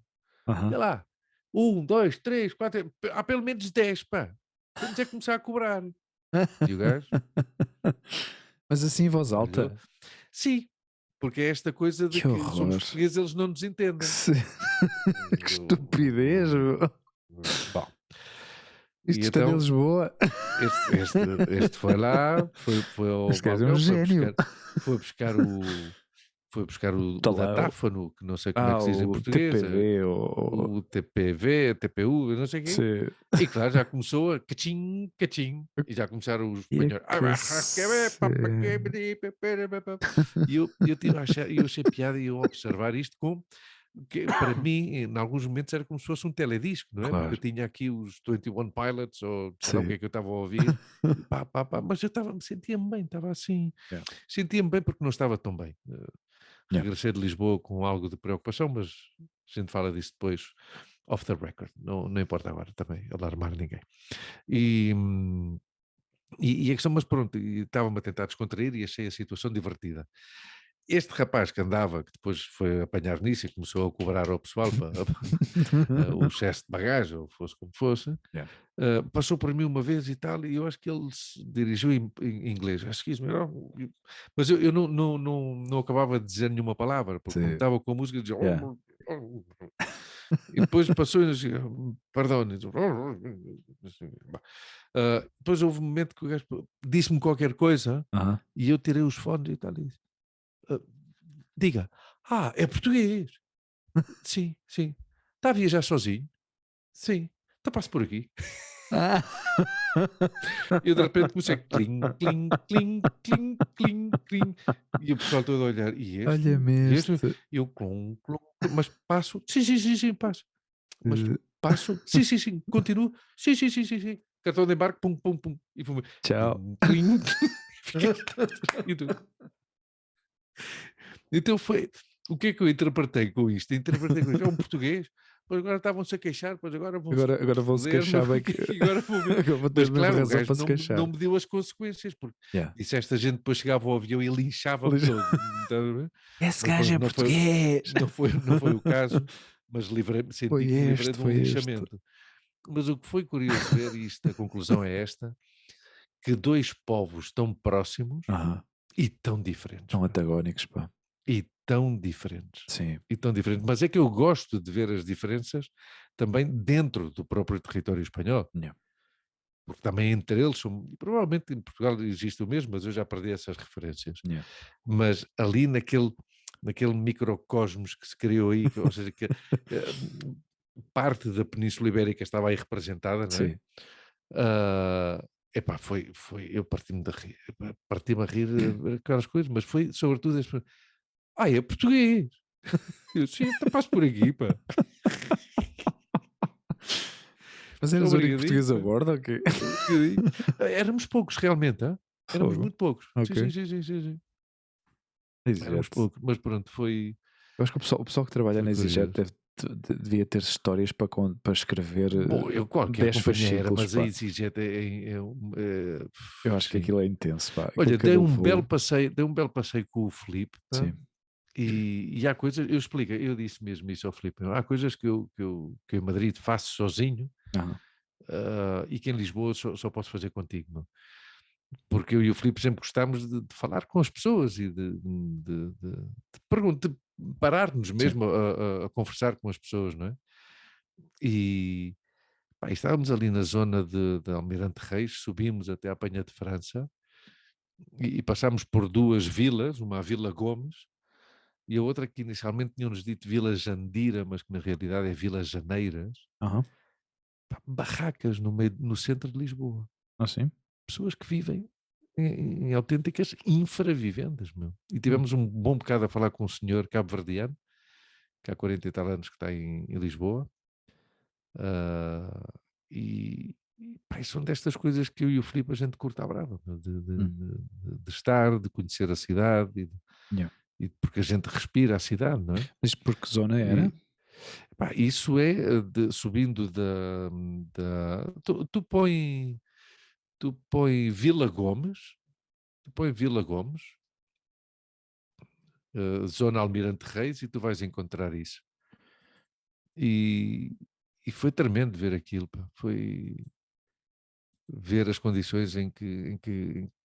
vê Aham. lá, um, dois, três, quatro, há pelo menos 10, pá, temos é que começar a cobrar. E o gajo Mas assim em voz olhou, alta? sim, porque é esta coisa de Que que somos horror! portugueses, eles não nos Que entendem. se que estupidez, meu. Bom, e Isto é em então Lisboa. este foi lá, foi ao Este gajo é um balcão, gênio. foi buscar o, foi buscar Está o lá datáfono, que não sei como é que se diz em o português, TPV ou o TPV, TPU, eu não sei o quê. se E claro, já começou a cachim, cachim, e já começaram os e a espanhóis. cacena. E eu achei piada e eu observar isto como que para mim, em alguns momentos, era como se fosse um teledisco, não é? Porque eu Claro, tinha aqui os 21 Pilots, ou sei lá o que sim. é que eu estava a ouvir, e pá, pá, pá, mas sentia-me bem, estava assim, Yeah, sentia-me bem porque não estava tão bem. yeah. Regressei de Lisboa com algo de preocupação, mas a gente fala disso depois, off the record, não importa agora também alarmar ninguém. E, e a questão, mas pronto, estava-me a tentar descontrair e achei a situação divertida. Este rapaz que andava, que depois foi apanhar nisso e começou a cobrar ao pessoal para o excesso de bagagem, ou fosse como fosse, Yeah. passou por mim uma vez e tal, e eu acho que ele se dirigiu em inglês. Excuse me, mas eu não acabava de dizer nenhuma palavra, porque como Sim. estava com a música, dizia. Yeah. E depois passou e dizia, perdão. Depois houve um momento que o gajo disse-me qualquer coisa Aham. e eu tirei os fones e tal. E disse, "Ah, diga, é português. Sim, sim. Está a viajar sozinho? Sim. Então passo por aqui. Ah. E eu de repente comecei clim, clim, clim, clim, clim, clim. E o pessoal todo a olhar. E este? Olha-me E este? este. E eu clom, clom, clom. Mas passo? Sim, sim, sim, sim, passo. Mas Eh, passo? Sim, sim, sim. Continuo? Sim, sim, sim, sim, sim. Cartão de embarque, pum, pum, pum. E fui Tchau. clim, clim. Fiquei distraído. Então foi. O que é que eu interpretei com isto? Interpretei com isto. É um português. Pois agora estavam-se a queixar, pois agora vão-se Agora vão-se foder, mas queixar bem que agora vou ver. agora vou ter Mas mesmo claro, o razão gajo para se não queixar. me deu as consequências, porque Yeah. disse esta gente depois chegava ao avião e linchava-me Lixa- todo. Estás a ver? Esse Mas gajo pronto, é português! não foi o caso, mas senti Foi que me livrei este, de um foi este. linchamento. Mas o que foi curioso ver, e isto, a conclusão é esta, que dois povos tão próximos Aham. e tão diferentes. São Pá. antagónicos, pá. E tão diferentes. Sim. E tão diferentes. Mas é que eu gosto de ver as diferenças também dentro do próprio território espanhol. Yeah. Porque também entre eles, e provavelmente em Portugal existe o mesmo, mas eu já perdi essas referências. Yeah. Mas ali naquele microcosmos que se criou aí, ou seja, que parte da Península Ibérica estava aí representada, não é? Sim. Epá, eu parti-me a rir aquelas coisas, mas foi sobretudo é português. Eu sim, então passo por aqui, pá. Mas eras o único Obrigadinho, português a pá. bordo, ok? Obrigadinho. Éramos poucos realmente, hã? Éramos Fogo. muito poucos. Sim, sim, Ok. sim, sim, sim, sim. Éramos EasyJet. poucos, mas pronto, Eu acho que o pessoal que trabalha foi na EasyJet curioso. devia ter histórias para escrever Bom, qualquer 10 companhia era, fascículos, mas a pá. EasyJet Eu acho que sim. aquilo é intenso, pá. Aquilo Olha, cada voo. dei um belo passeio com o Filipe, pá, Sim. e há coisas, eu disse mesmo isso ao Filipe, há coisas que eu em Madrid faço sozinho, Aham. e que em Lisboa só posso fazer contigo, meu. Porque eu e o Filipe sempre gostámos de falar com as pessoas e de parar-nos Sim. mesmo a conversar com as pessoas, não é? E pá, estávamos ali na zona de Almirante Reis, subimos até à Penha de França e passámos por duas vilas, uma a Vila Gomes e a outra que inicialmente tinham-nos dito Vila Jandira, mas que na realidade é Vila Janeiras. Aham. Pá, barracas no centro de Lisboa. Assim? Pessoas que vivem em autênticas infravivendas, meu. E Hum. tivemos um bom bocado a falar com um senhor cabo-verdiano, que há 40 e tal anos que está em Lisboa. Ah, pá, são destas coisas que eu e o Filipe a gente curta à brava, meu, Hum. de estar, de conhecer a cidade, Yeah. porque a gente respira a cidade, não é? Mas por que zona era? E, pá, isso é subindo tu põe Vila Gomes, zona Almirante Reis, e tu vais encontrar isso. E, e foi tremendo ver aquilo, pá. Foi ver as condições em que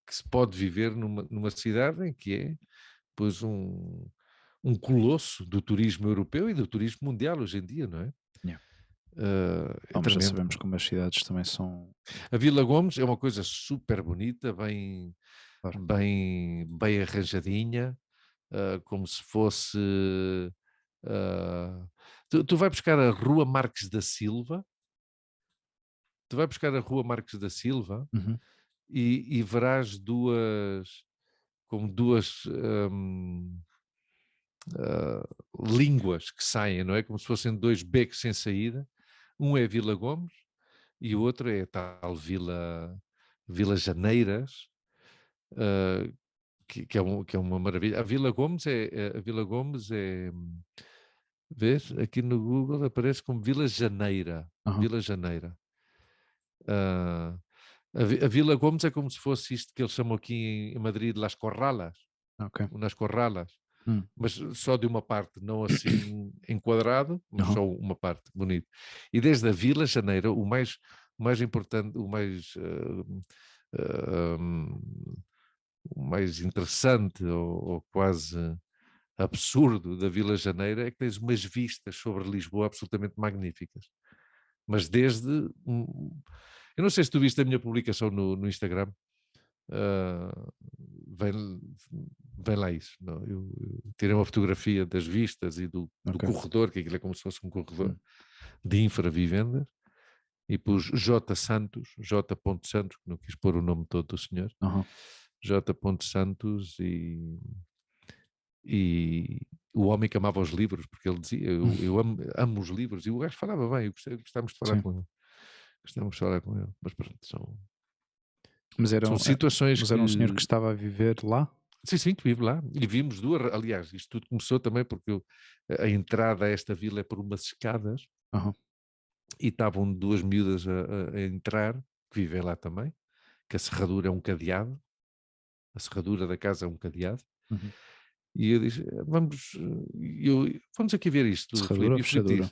se pode viver numa cidade em que é, pois, um colosso do turismo europeu e do turismo mundial hoje em dia, não é? Yeah. É Mas já tremendo, sabemos pá. como as cidades também são. A Vila Gomes é uma coisa super bonita, Claro. bem arranjadinha, como se fosse. ah, tu vai buscar a Rua Marques da Silva, tu vai buscar a Rua Marques da Silva Uhum. e verás como duas línguas que saem, não é? Como se fossem dois becos sem saída. Um é Vila Gomes e o outro é a tal Vila Janeiras, ah, que é uma maravilha. A Vila Gomes é, vês, aqui no Google aparece como Vila Janeira. Aham. Vila Janeira. Ah, a Vila Gomes é como se fosse isto que eles chamam aqui em Madrid Las Corralas, Ok. umas Corralas. mas só de uma parte, não assim enquadrado, mas só uma parte, bonito. E desde a Vila Janeira, o mais importante, o mais interessante ou quase absurdo da Vila Janeira é que tens umas vistas sobre Lisboa absolutamente magníficas. Mas desde... eu não sei se tu viste a minha publicação no Instagram. Vem lá isso. Não, eu tirei uma fotografia das vistas e do corredor, que aquilo é como se fosse um corredor de infravivendas, e pus J. Santos, J. Santos, que não quis pôr o nome todo do senhor, J. Santos, e o homem que amava os livros, porque ele dizia, eu amo os livros, e o gajo falava bem, gostávamos de falar com ele. Gostávamos de falar com ele, mas pronto, são situações mas era um senhor que estava a viver lá? Sim, que vive lá. E vimos duas, aliás, isto tudo começou também porque a entrada a esta vila é por umas escadas, e estavam duas miúdas a entrar, que vivem lá também, que a serradura é um cadeado, a serradura da casa é um cadeado. E eu disse, vamos aqui ver isto, Serradura ou fechadura?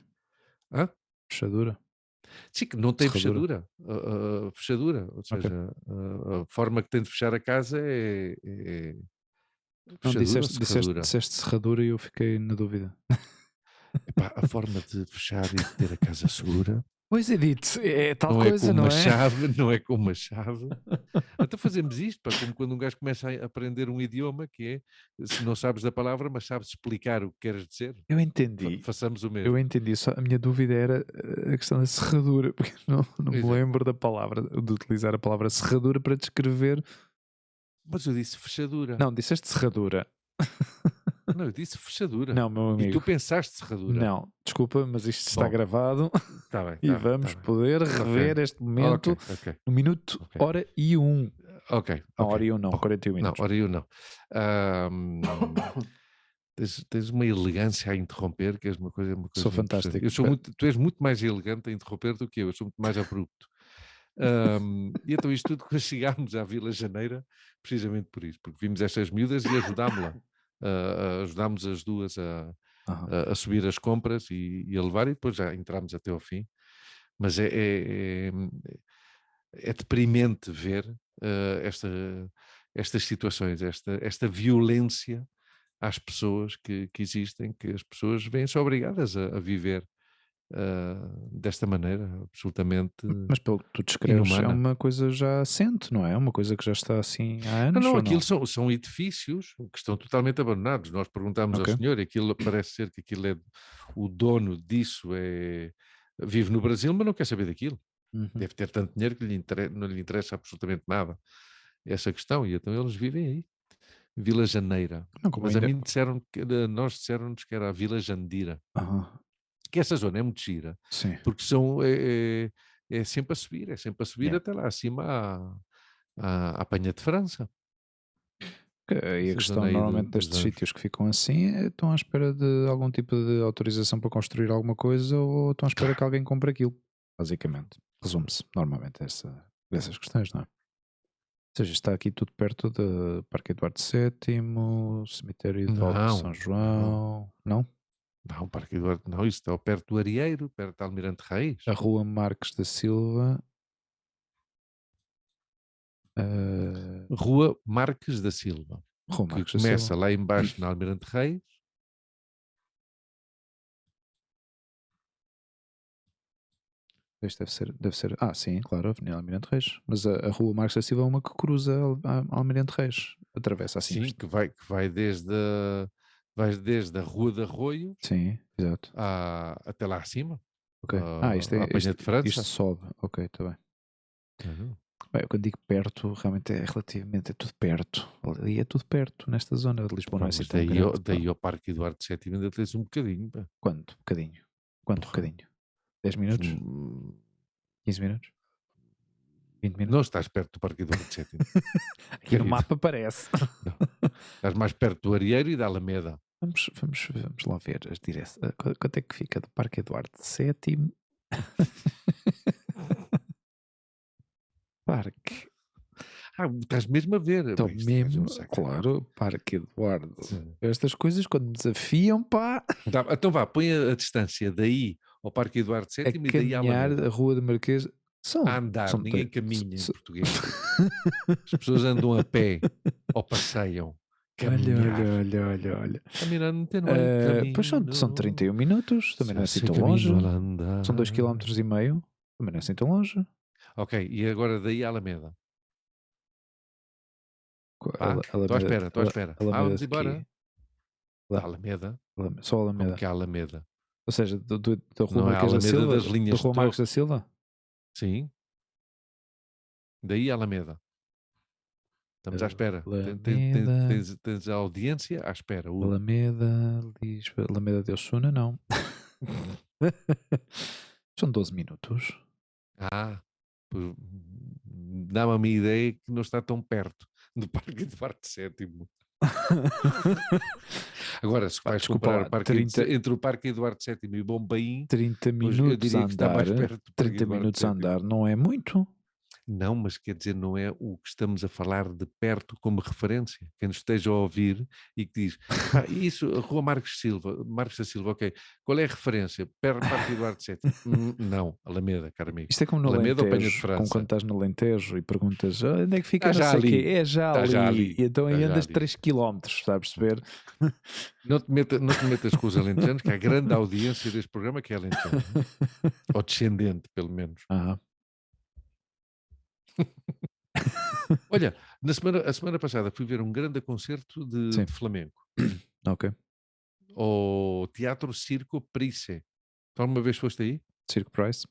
Fechadura? Sim, que não tem fechadura. Fechadura, ou seja, a forma que tem de fechar a casa é fechadura ou serradura? Disseste serradura e eu fiquei na dúvida. Epá, a forma de fechar e de ter a casa segura... Pois é dito, é tal não coisa, é com não uma é? chave, não é com uma chave. Então fazemos isto, pá, como quando um gajo começa a aprender um idioma, que é, se não sabes da palavra, mas sabes explicar o que queres dizer. Eu entendi. Façamos o mesmo. Eu entendi, só a minha dúvida era a questão da serradura, porque não me lembro da palavra, de utilizar a palavra serradura para descrever. Mas eu disse fechadura. Não, disseste serradura. Não, eu disse fechadura. Não, meu amigo. E tu pensaste serradura. Não, desculpa, mas isto está gravado. Tá bem, e vamos poder rever este momento no minuto, hora e 1. Não, hora e 1 não, 41 minutos. Não, hora e 1 não. Tens uma elegância a interromper, que és uma coisa Sou fantástico. Tu és muito mais elegante a interromper do que eu sou muito mais abrupto. E então isto tudo, quando chegámos à Vila Janeira, precisamente por isso, porque vimos estas miúdas e ajudámos-la. Ajudámos as duas a subir as compras e a levar, e depois já entramos até ao fim. Mas é deprimente ver estas situações, esta violência às pessoas que existem, que as pessoas vêm-se obrigadas a viver desta maneira, absolutamente mas pelo que tu descreves, inumana. é uma coisa já assente, não é? Uma coisa que já está assim há anos. Não, aquilo são edifícios que estão totalmente abandonados. Nós perguntámos ao senhor, e aquilo parece ser que aquilo é o dono disso, vive no Brasil, mas não quer saber daquilo. Deve ter tanto dinheiro que não lhe interessa absolutamente nada essa questão, e então eles vivem aí. Vila Janeira. Mas a mim nós disseram-nos que era a Vila Jandira. Que essa zona é muito gira. Sim. Porque é sempre a subir até lá acima à Penha de França. E a questão normalmente destes sítios que ficam assim estão à espera de algum tipo de autorização para construir alguma coisa, ou estão à espera que alguém compre aquilo, basicamente. Resume-se normalmente dessas questões, não é? Ou seja, está aqui tudo perto do Parque Eduardo VII, Cemitério de Volta de São João. Não? Não, Parque Eduardo, não, isso está perto do Arieiro, perto da Almirante Reis. A Rua Marques da Silva. Rua Marques da Silva. Que começa lá embaixo na Almirante Reis. Este deve ser. Ah, sim, claro, a Avenida Almirante Reis. Mas a Rua Marques da Silva é uma que cruza a Almirante Reis. Atravessa assim. Sim, que vai desde a Rua de Arroios. Sim, exato. Até lá acima. Ok. Isto sobe. Ok, está bem. Bem, quando digo perto, realmente é relativamente, é tudo perto. Ali é tudo perto, nesta zona de Lisboa. Não é assim tão grande. Daí ao Parque Eduardo VII ainda tens um bocadinho. Pá. Quanto? Bocadinho? Quanto bocadinho? 10 minutos? 15 minutos? 20 minutos? Não estás perto do Parque Eduardo VII. Aqui no mapa parece. Não. Estás mais perto do Arieiro e da Alameda. Vamos lá ver as direções. Quanto é que fica do Parque Eduardo VII? Parque. estás mesmo a ver. Estou Bem, este gajo é um mesmo, saco. claro, Parque Eduardo. Sim. Estas coisas quando me desafiam, pá, Então vá, põe a distância daí ao Parque Eduardo a VII e daí à caminhar Alameda. a Rua do Marquês, A andar, ninguém dois- caminha em so- português. As pessoas andam a pé ou passeiam. Caminhar. Olha. Caminhar não tem, não é Pois são 31 minutos, também não é assim Se tão longe. caminho al andar. São 2,5 km, também não é assim tão longe. Ok, e agora daí à Alameda. Vá, estou à Alameda, espera, estou à espera. Alameda Vamos de embora. quê? Da Alameda. Só Como Alameda. que é a Alameda? Ou seja, da Rua Não é a Marquês da Alameda Silva? das Da linhas de Rua Marques torre. da Silva? Sim. Daí à Alameda. Estamos à espera. Alameda. Tens a audiência à espera. Alameda, Lisboa, Alameda de Osuna, não. São 12 minutos. Pois, dá-me a minha ideia que não está tão perto do Parque Eduardo VII. Agora, se vais desculpa comparar lá, o Parque 30 entre o Parque Eduardo VII e o Bombaim, 30 pois eu minutos diria a que está mais andar. perto do Parque 30 Eduardo minutos a VII. andar não é muito. Não, mas quer dizer, não é o que estamos a falar de perto como referência. Quem nos esteja a ouvir e que diz, isso, a Rua Marques da Silva, ok. Qual é a referência? Parque Eduardo VII. Não, Alameda, caro amigo. Isto é como no Alameda ou Penha de Alentejo, como quando França? estás no Alentejo e perguntas onde é que fica Está não já sei o quê. ali. É já Está ali. já ali. E então aí Está já andas ali. 3 km, está a perceber? Não te metas com os alentejanos, que há grande audiência deste programa que é alentejano. Ou descendente, pelo menos. Aham. Olha, a semana passada fui ver um grande concerto Sim. de flamenco. Ok. Ao Teatro Circo Price. Tu alguma vez foste aí? Circo Price.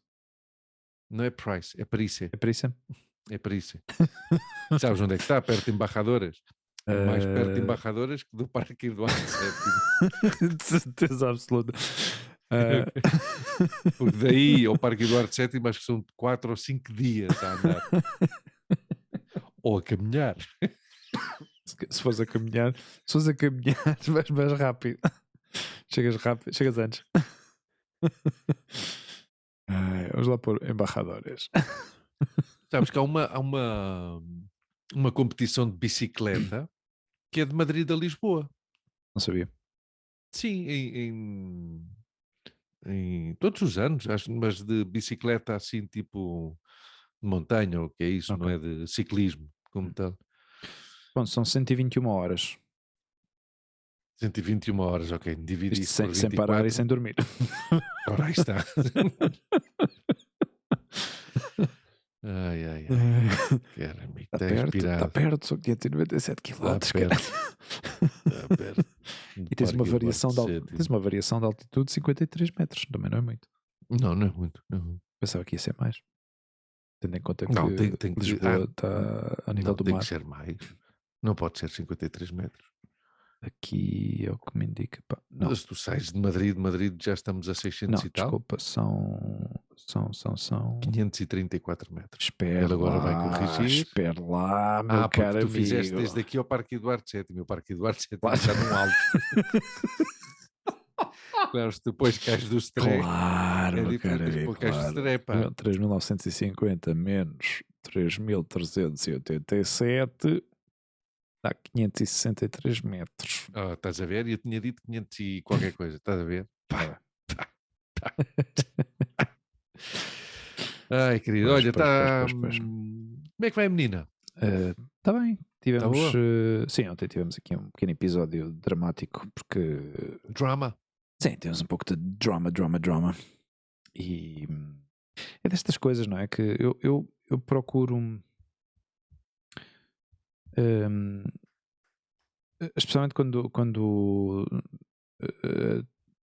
Não é Price, é Price. É Price? É Price. Sabes onde é que está? Perto de Embaixadoras. Mais perto de Embaixadoras que do Parque Eduardo VII. De certeza absoluta. Porque daí ao Parque Eduardo VII acho que são 4 ou 5 dias a andar. Ou a caminhar. Se fores a caminhar, vais mais rápido. Chegas rápido, chegas antes. Vamos lá pôr embaixadores. Sabes que há uma competição de bicicleta que é de Madrid a Lisboa. Não sabia. Sim, em todos os anos, acho, mas de bicicleta assim, tipo de montanha, ou o que é isso, não Ok. é de ciclismo, como tal. Bom, são 121 horas. 121 horas, ok. Divide Isto isso por 24. sem parar e sem dormir. Ora, aí está. Ai. Quero, amigo, Está perto, são 597 km. Está perto. E tens uma variação de altitude de 53 metros. Também não é muito. Não é muito. Não. Pensava que ia ser mais. Tendo em conta que Não, tem que Lisboa está a nível do tem mar. que ser mais. Não pode ser 53 metros. Aqui é o que me indica. Pá. Não. Mas tu sais de Madrid já estamos a 600 Não, e tal. desculpa, são 534 metros. Espera Ele agora vai corrigir. Espera lá, meu caro tu amigo. fizeste desde aqui ao Parque Eduardo VII. O Parque Eduardo VII está num alto. Claro, se depois cais do Stré. Claro, É meu diferente, caro amigo, depois cais do Stré, pá. 3.950 menos 3.387 dá 563 metros. Estás a ver? Eu tinha dito 500 e qualquer coisa. Estás a ver? Pá. Ai, querido, Pois, olha, está. pois. Como é que vai a menina? Está bem. Tivemos. Tá sim, ontem tivemos aqui um pequeno episódio dramático porque. Drama. Sim, temos um pouco de drama. E é destas coisas, não é? Que eu procuro. Especialmente quando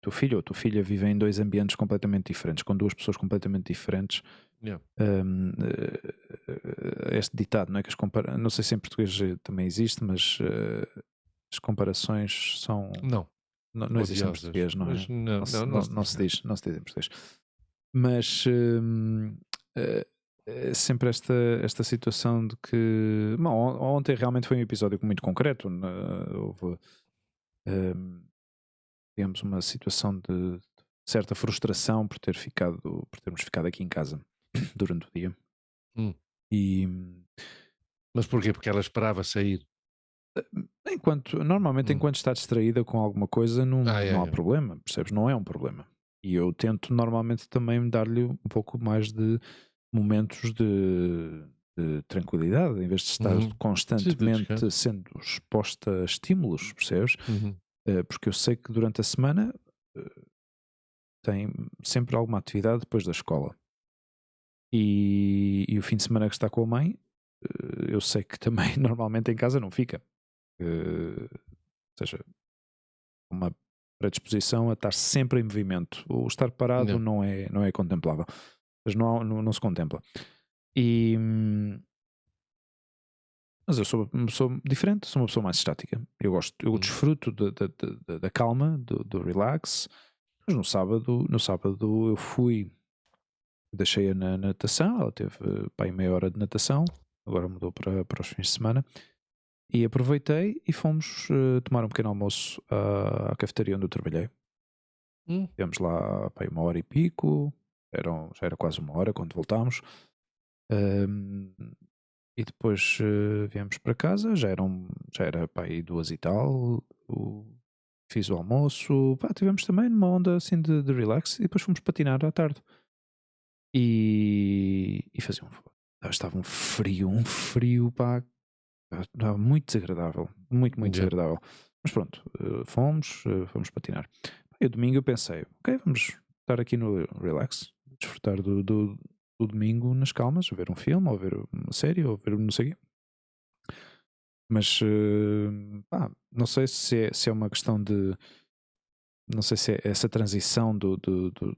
teu filho ou tua filha vivem em dois ambientes completamente diferentes, com duas pessoas completamente diferentes. Yeah. Este ditado, não é? Que não sei se em português também existe, mas as comparações são. Não existe em português, não é? Não se diz em português. Mas é sempre esta situação de que. Bom, ontem realmente foi um episódio muito concreto. Houve, digamos, uma situação de certa frustração por termos ficado aqui em casa durante o dia. Mas porquê? Porque ela esperava sair. Normalmente, Hum. enquanto está distraída com alguma coisa, não há É. problema, percebes? Não é um problema. E eu tento normalmente também dar-lhe um pouco mais de momentos de tranquilidade, em vez de estar Uhum. Sim, de constantemente descanso. sendo exposta a estímulos, percebes? Uhum. Porque eu sei que durante a semana eh, tem sempre alguma atividade depois da escola. E o fim de semana que está com a mãe, eu sei que também normalmente em casa não fica. Ou seja, uma predisposição a estar sempre em movimento. O estar parado Yeah. não é contemplável. Mas não se contempla. E, mas eu sou uma pessoa diferente, sou uma pessoa mais estática. Eu Hum. desfruto da calma, do relax. Mas no sábado eu deixei-a na natação, ela teve pá, aí meia hora de natação, agora mudou para os fins de semana, e aproveitei e fomos tomar um pequeno almoço à cafeteria onde eu trabalhei. Hum. Tivemos lá pá, aí uma hora e pico, já era quase uma hora quando voltámos. Ahm, e depois viemos para casa, já era pá, aí 2 e tal. Fiz o almoço, pá, tivemos também numa onda assim de relax e depois fomos patinar à tarde. E fazia estava um frio, pá, estava muito desagradável, muito, muito Yeah. desagradável. Mas pronto, fomos patinar. E o domingo eu pensei, ok, vamos estar aqui no relax, desfrutar do domingo nas calmas, ver um filme, ou ver uma série, ou ver não sei o quê. Mas, pá, não sei se é uma questão de. Não sei se é essa transição do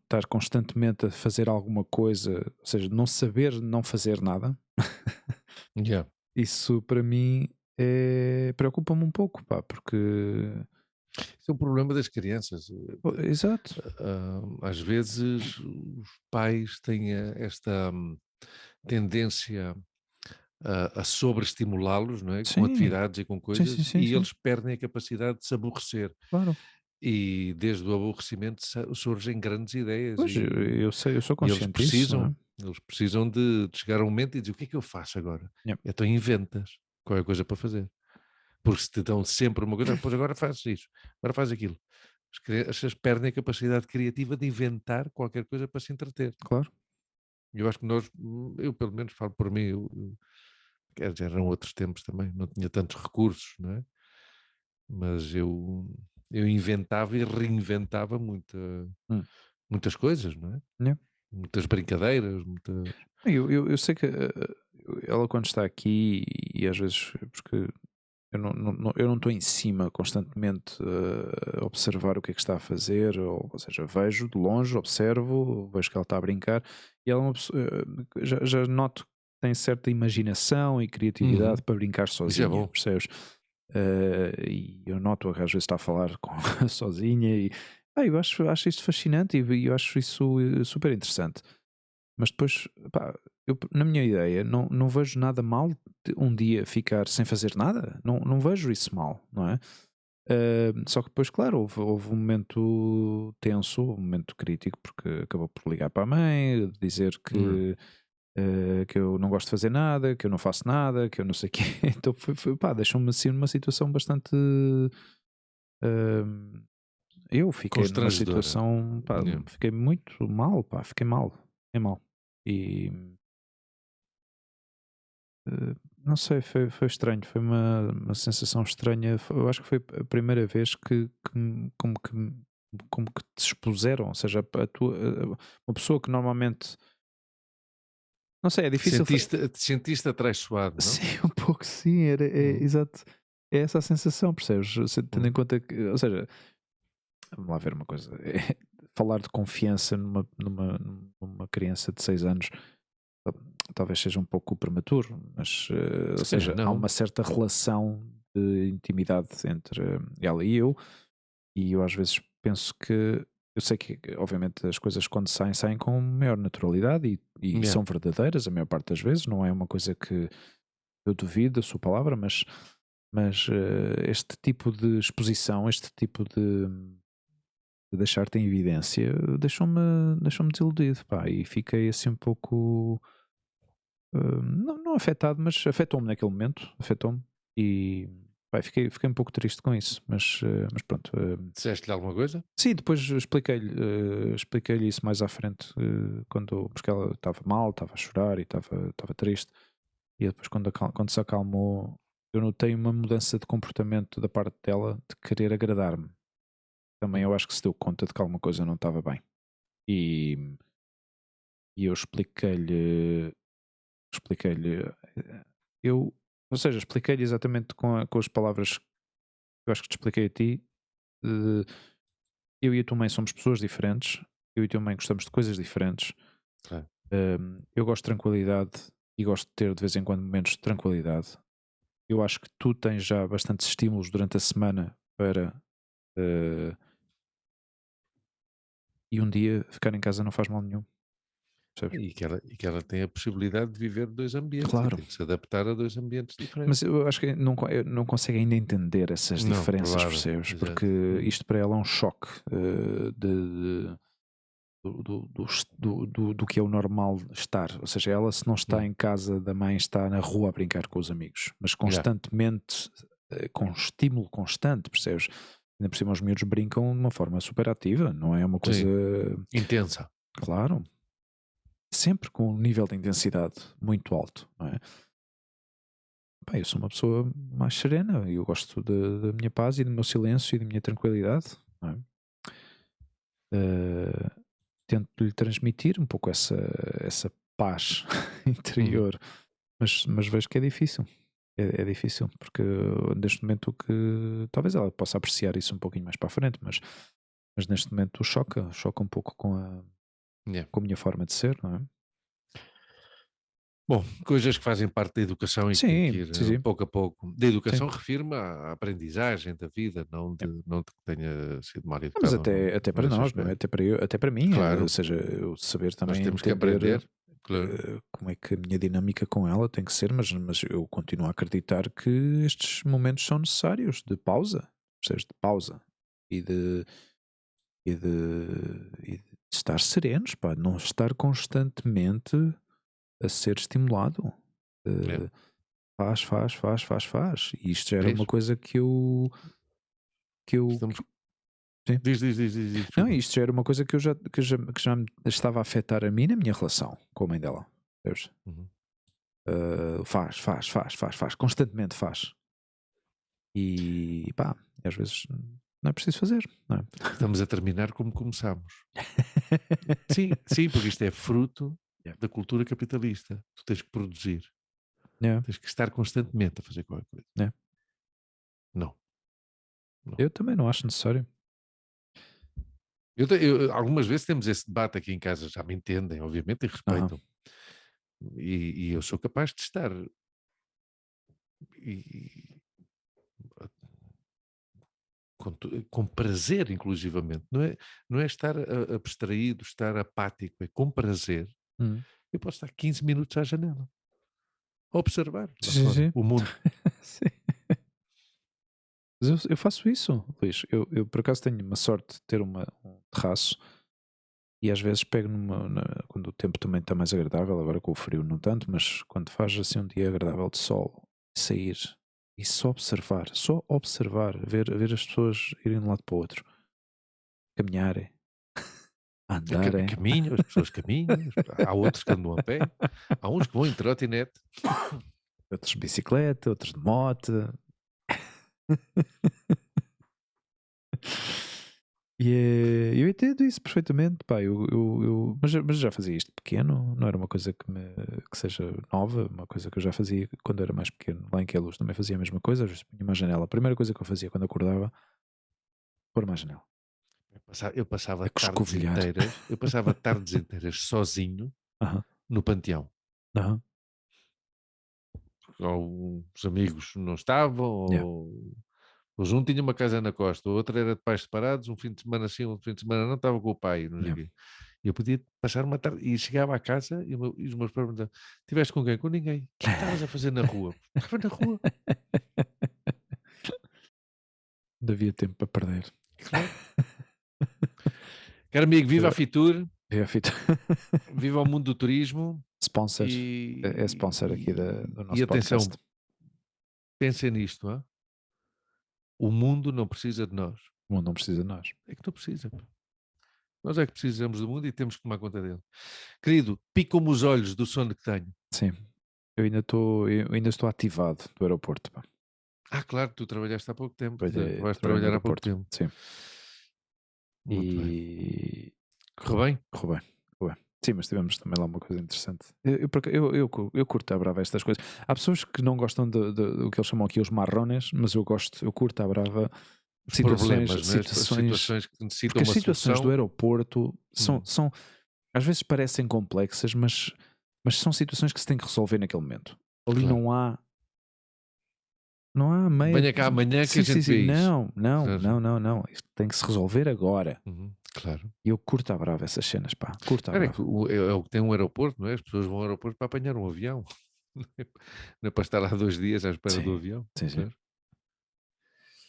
estar constantemente a fazer alguma coisa, ou seja, não saber não fazer nada. Yeah. Isso para mim preocupa-me um pouco, pá, porque. Isso é um problema das crianças. Exato, Às vezes os pais têm esta tendência a sobreestimulá-los, não é? Com sim, atividades e com sim, sim, coisas, sim, e sim, eles perdem a capacidade de se aborrecer. claro. E desde o aborrecimento surgem grandes ideias Pois, eu sei, eu sou e eles consciente disso, não é? precisam de chegar a um momento e dizer: o que é que eu faço agora? Yeah, Então inventas qualquer coisa para fazer. Porque se te dão sempre uma coisa, pois agora fazes isso, agora faz aquilo. As crianças perdem a capacidade criativa de inventar qualquer coisa para se entreter. claro, Eu acho que eu pelo menos falo por mim, quer dizer, eram outros tempos também, não tinha tantos recursos, não é? Mas eu inventava e reinventava hum, muitas coisas, não é? yeah. Muitas brincadeiras, muitas. Eu sei que ela quando está aqui e às vezes, porque eu não estou em cima constantemente a observar o que é que está a fazer, ou seja, vejo de longe, observo, vejo que ela está a brincar e ela é uma pessoa, já noto que tem certa imaginação e criatividade Uhum. para brincar Isso é sozinha, bom. percebes? E eu noto que às vezes está a falar sozinha e eu acho isso fascinante e eu acho isso super interessante. Mas depois, pá, na minha ideia, não vejo nada mal de um dia ficar sem fazer nada. Não vejo isso mal, não é? Só que depois, claro, houve um momento tenso, um momento crítico, porque acabou por ligar para a mãe, dizer Hum. que eu não gosto de fazer nada, que eu não faço nada, que eu não sei o quê. Então pá, deixou-me assim numa situação bastante. hum, eu fiquei numa Constrangedora. situação, pá, Yeah. fiquei muito mal, pá, fiquei mal. E não sei, foi estranho, foi uma sensação estranha. Eu acho que foi a primeira vez como que te expuseram, ou seja, uma pessoa que normalmente, não sei, é difícil. Te sentiste atraiçoado, não? Sim, um pouco sim, Uhum. exato. É essa a sensação, percebes? Tendo em Uhum. conta que, ou seja, vamos lá ver uma coisa, falar de confiança numa criança de 6 anos talvez seja um pouco prematuro, mas, ou Se calhar seja, há não. uma certa relação de intimidade entre ela e eu às vezes penso que, eu sei que obviamente as coisas quando saem com maior naturalidade e Yeah. são verdadeiras a maior parte das vezes, não é uma coisa que eu duvido da sua palavra, mas este tipo de exposição, este tipo de deixar-te em evidência, deixou-me desiludido, pá, e fiquei assim um pouco não afetado, mas afetou-me naquele momento, afetou-me e pá, fiquei um pouco triste com isso, mas pronto. Disseste-lhe alguma coisa? Sim, depois expliquei-lhe isso mais à frente, porque ela estava mal, estava a chorar e estava triste, e depois quando se acalmou, eu notei uma mudança de comportamento da parte dela de querer agradar-me. Também eu acho que se deu conta de que alguma coisa não estava bem. E, e eu expliquei-lhe, eu, ou seja, expliquei-lhe exatamente com as palavras que eu acho que te expliquei a ti. eh, eu e a tua mãe somos pessoas diferentes, eu e a tua mãe gostamos de coisas diferentes. Claro. Eu gosto de tranquilidade e gosto de ter de vez em quando momentos de tranquilidade. Eu acho que tu tens já bastantes estímulos durante a semana para eh, e um dia ficar em casa não faz mal nenhum, percebes? E que ela tem a possibilidade de viver dois ambientes e Claro, tem que se adaptar a dois ambientes mas diferentes. eu acho que não consegue ainda entender essas Não, diferenças, provável. percebes? Exato. Porque isto para ela é um choque do que é o normal estar. Ou seja, ela, se não está Hum. em casa da mãe, está na rua a brincar com os amigos, mas Yeah. constantemente, com estímulo constante, percebes? Ainda por cima, os miúdos brincam de uma forma super ativa, não é uma coisa. Sim. Intensa. Claro, sempre com um nível de intensidade muito alto, não é? Pá, eu sou uma pessoa mais serena e eu gosto da minha paz e do meu silêncio e da minha tranquilidade, não é? Eh, Tento-lhe transmitir um pouco essa paz Uhum. interior, mas vejo que é difícil. É difícil, porque neste momento que talvez ela possa apreciar isso um pouquinho mais para a frente, mas neste momento choca um pouco Yeah. com a minha forma de ser, não é? Bom, coisas que fazem parte da educação e que tem que Sim, ir sim, sim, pouco a pouco. Da sim. educação refiro-me à aprendizagem da vida, É. não de que tenha sido mal Mas educado ou não, até não para nesse nós, não é? aspecto. Até para mim, ou Claro, seja, eu saber nós também temos que entender aprender, claro. como é que a minha dinâmica com ela tem que ser, mas eu continuo a acreditar que estes momentos são necessários de pausa, percebes? De pausa e de, e de estar serenos, pá, não estar constantemente a ser estimulado. Yeah. Eh, faz. E isto já era É uma isso. coisa que eu Estamos... sim. Diz, Não, desculpa. isto já era uma coisa que já me estava a afetar a mim na minha relação com a mãe dela. Percebes? Uhum. Faz, constantemente faz. E pá, às vezes não é preciso fazer, não é? Estamos a terminar como começámos. Sim, sim, porque isto é fruto Yeah. da cultura capitalista. Tu tens que produzir, Yeah, tens que estar constantemente a fazer qualquer coisa. yeah. Não, não. Eu também não acho necessário. Algumas vezes temos esse debate aqui em casa, já me entendem, obviamente, e Aham. respeitam. E eu sou capaz de estar e- com prazer, inclusivamente. Não é estar abstraído, estar apático, é com prazer. Hum. Eu posso estar 15 minutos à janela, a observar lá Sim, fora sim. o mundo. Sim. Mas eu faço isso, Luís. Eu por acaso tenho uma sorte de ter um terraço e às vezes pego quando o tempo também está mais agradável, agora com o frio não tanto, mas quando faz assim um dia agradável de sol, sair e só observar, ver as pessoas irem de um lado para o outro, caminharem, andarem, Caminham, as pessoas caminham, há outros que andam a pé, há uns que vão em trotinete. outros de bicicleta, outros de moto. E eu entendo isso perfeitamente, pá, mas já fazia isto pequeno, não era uma coisa que seja nova, uma coisa que eu já fazia quando era mais pequeno. Lá em Queluz também fazia a mesma coisa, às vezes punha uma janela. A primeira coisa que eu fazia quando acordava, pôr uma janela, Eu passava a tardes escovilhar. inteiras, eu passava tardes inteiras sozinho Aham, no panteão. aham, Ou os amigos não estavam, yeah. ou um tinha uma casa na costa, o outro era de pais separados, um fim de semana sim, um fim de semana não, estava com o pai, não sei o Yeah. quê. E eu podia passar uma tarde, e chegava à casa e os meus pais perguntavam, estiveste com quem? Com ninguém. O que é que estavas a fazer na rua? Estava na rua, Não havia tempo para perder. claro. Caro amigo, viva a Agora, Fitur, É a fita. Viva o mundo do turismo Sponsor. e, É sponsor aqui do nosso e atenção, podcast. pensem nisto, hein? O mundo não precisa de nós. O mundo não precisa de nós. É que não precisa. Pá. Nós é que precisamos do mundo e temos que tomar conta dele. Querido, pica-me os olhos do sono que tenho. Sim. Eu ainda estou ativado do aeroporto. Pá. Claro, tu trabalhaste há pouco tempo. Trabalhei Vais no trabalhar há pouco aeroporto. tempo. Sim. Muito bem. E Correu bem? correu bem. Sim, mas tivemos também lá uma coisa interessante. Eu curto a brava estas coisas. Há pessoas que não gostam do que eles chamam aqui os marrones, mas eu curto a brava Os problemas, né? As situações situações que necessitam porque as uma situações solução. do aeroporto são às vezes parecem complexas, mas são situações que se tem que resolver naquele momento. Ali Claro. não há meio. Venha cá amanhã que a gente vê isso. Não. Isto tem que se resolver agora. Claro. E eu curto a brava essas cenas, pá. Curto a brava. É o que tem um aeroporto, não é? As pessoas vão ao aeroporto para apanhar um avião. Não é para estar lá 2 dias à espera do avião. Sim. Claro.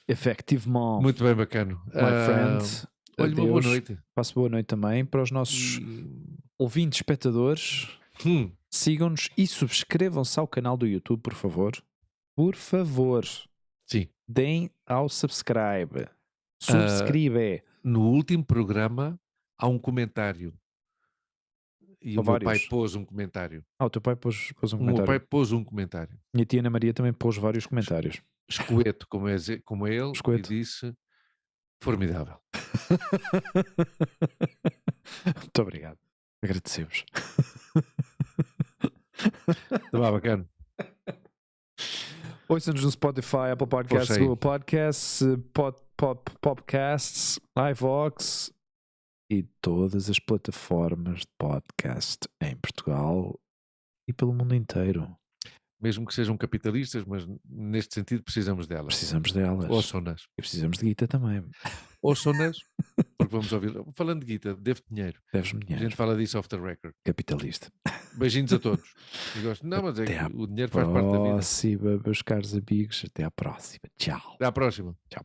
Effectivement. Muito bem, bacano. My friend. Olha, uma boa noite. Passo boa noite também para os nossos ouvintes, espectadores. Sigam-nos e subscrevam-se ao canal do YouTube, por favor. Por favor. Sim. Deem ao subscribe. Subscribe. No último programa há um comentário. E o meu pai pôs um comentário. O teu pai pôs um comentário. O meu pai pôs um comentário. E a tia Ana Maria também pôs vários comentários. Escoeto, como é ele, Escoeto. e disse: formidável. Muito obrigado. Agradecemos. Está bacana. Ouçam-nos no Spotify, Apple Podcasts, Google Podcasts, Podcasts, iVox e todas as plataformas de podcast em Portugal e pelo mundo inteiro. Mesmo que sejam capitalistas, mas neste sentido precisamos delas. Precisamos delas. Ouçam-nas. E precisamos de guita também. Ouçam-nas, porque vamos ouvir. Falando de guita, devo dinheiro. Deves-me dinheiro. A gente fala disso off the record. Capitalista. Beijinhos a todos. Não, mas é que o dinheiro faz parte da vida. Próxima, meus caros amigos. Até à próxima. Tchau. Até à próxima. Tchau.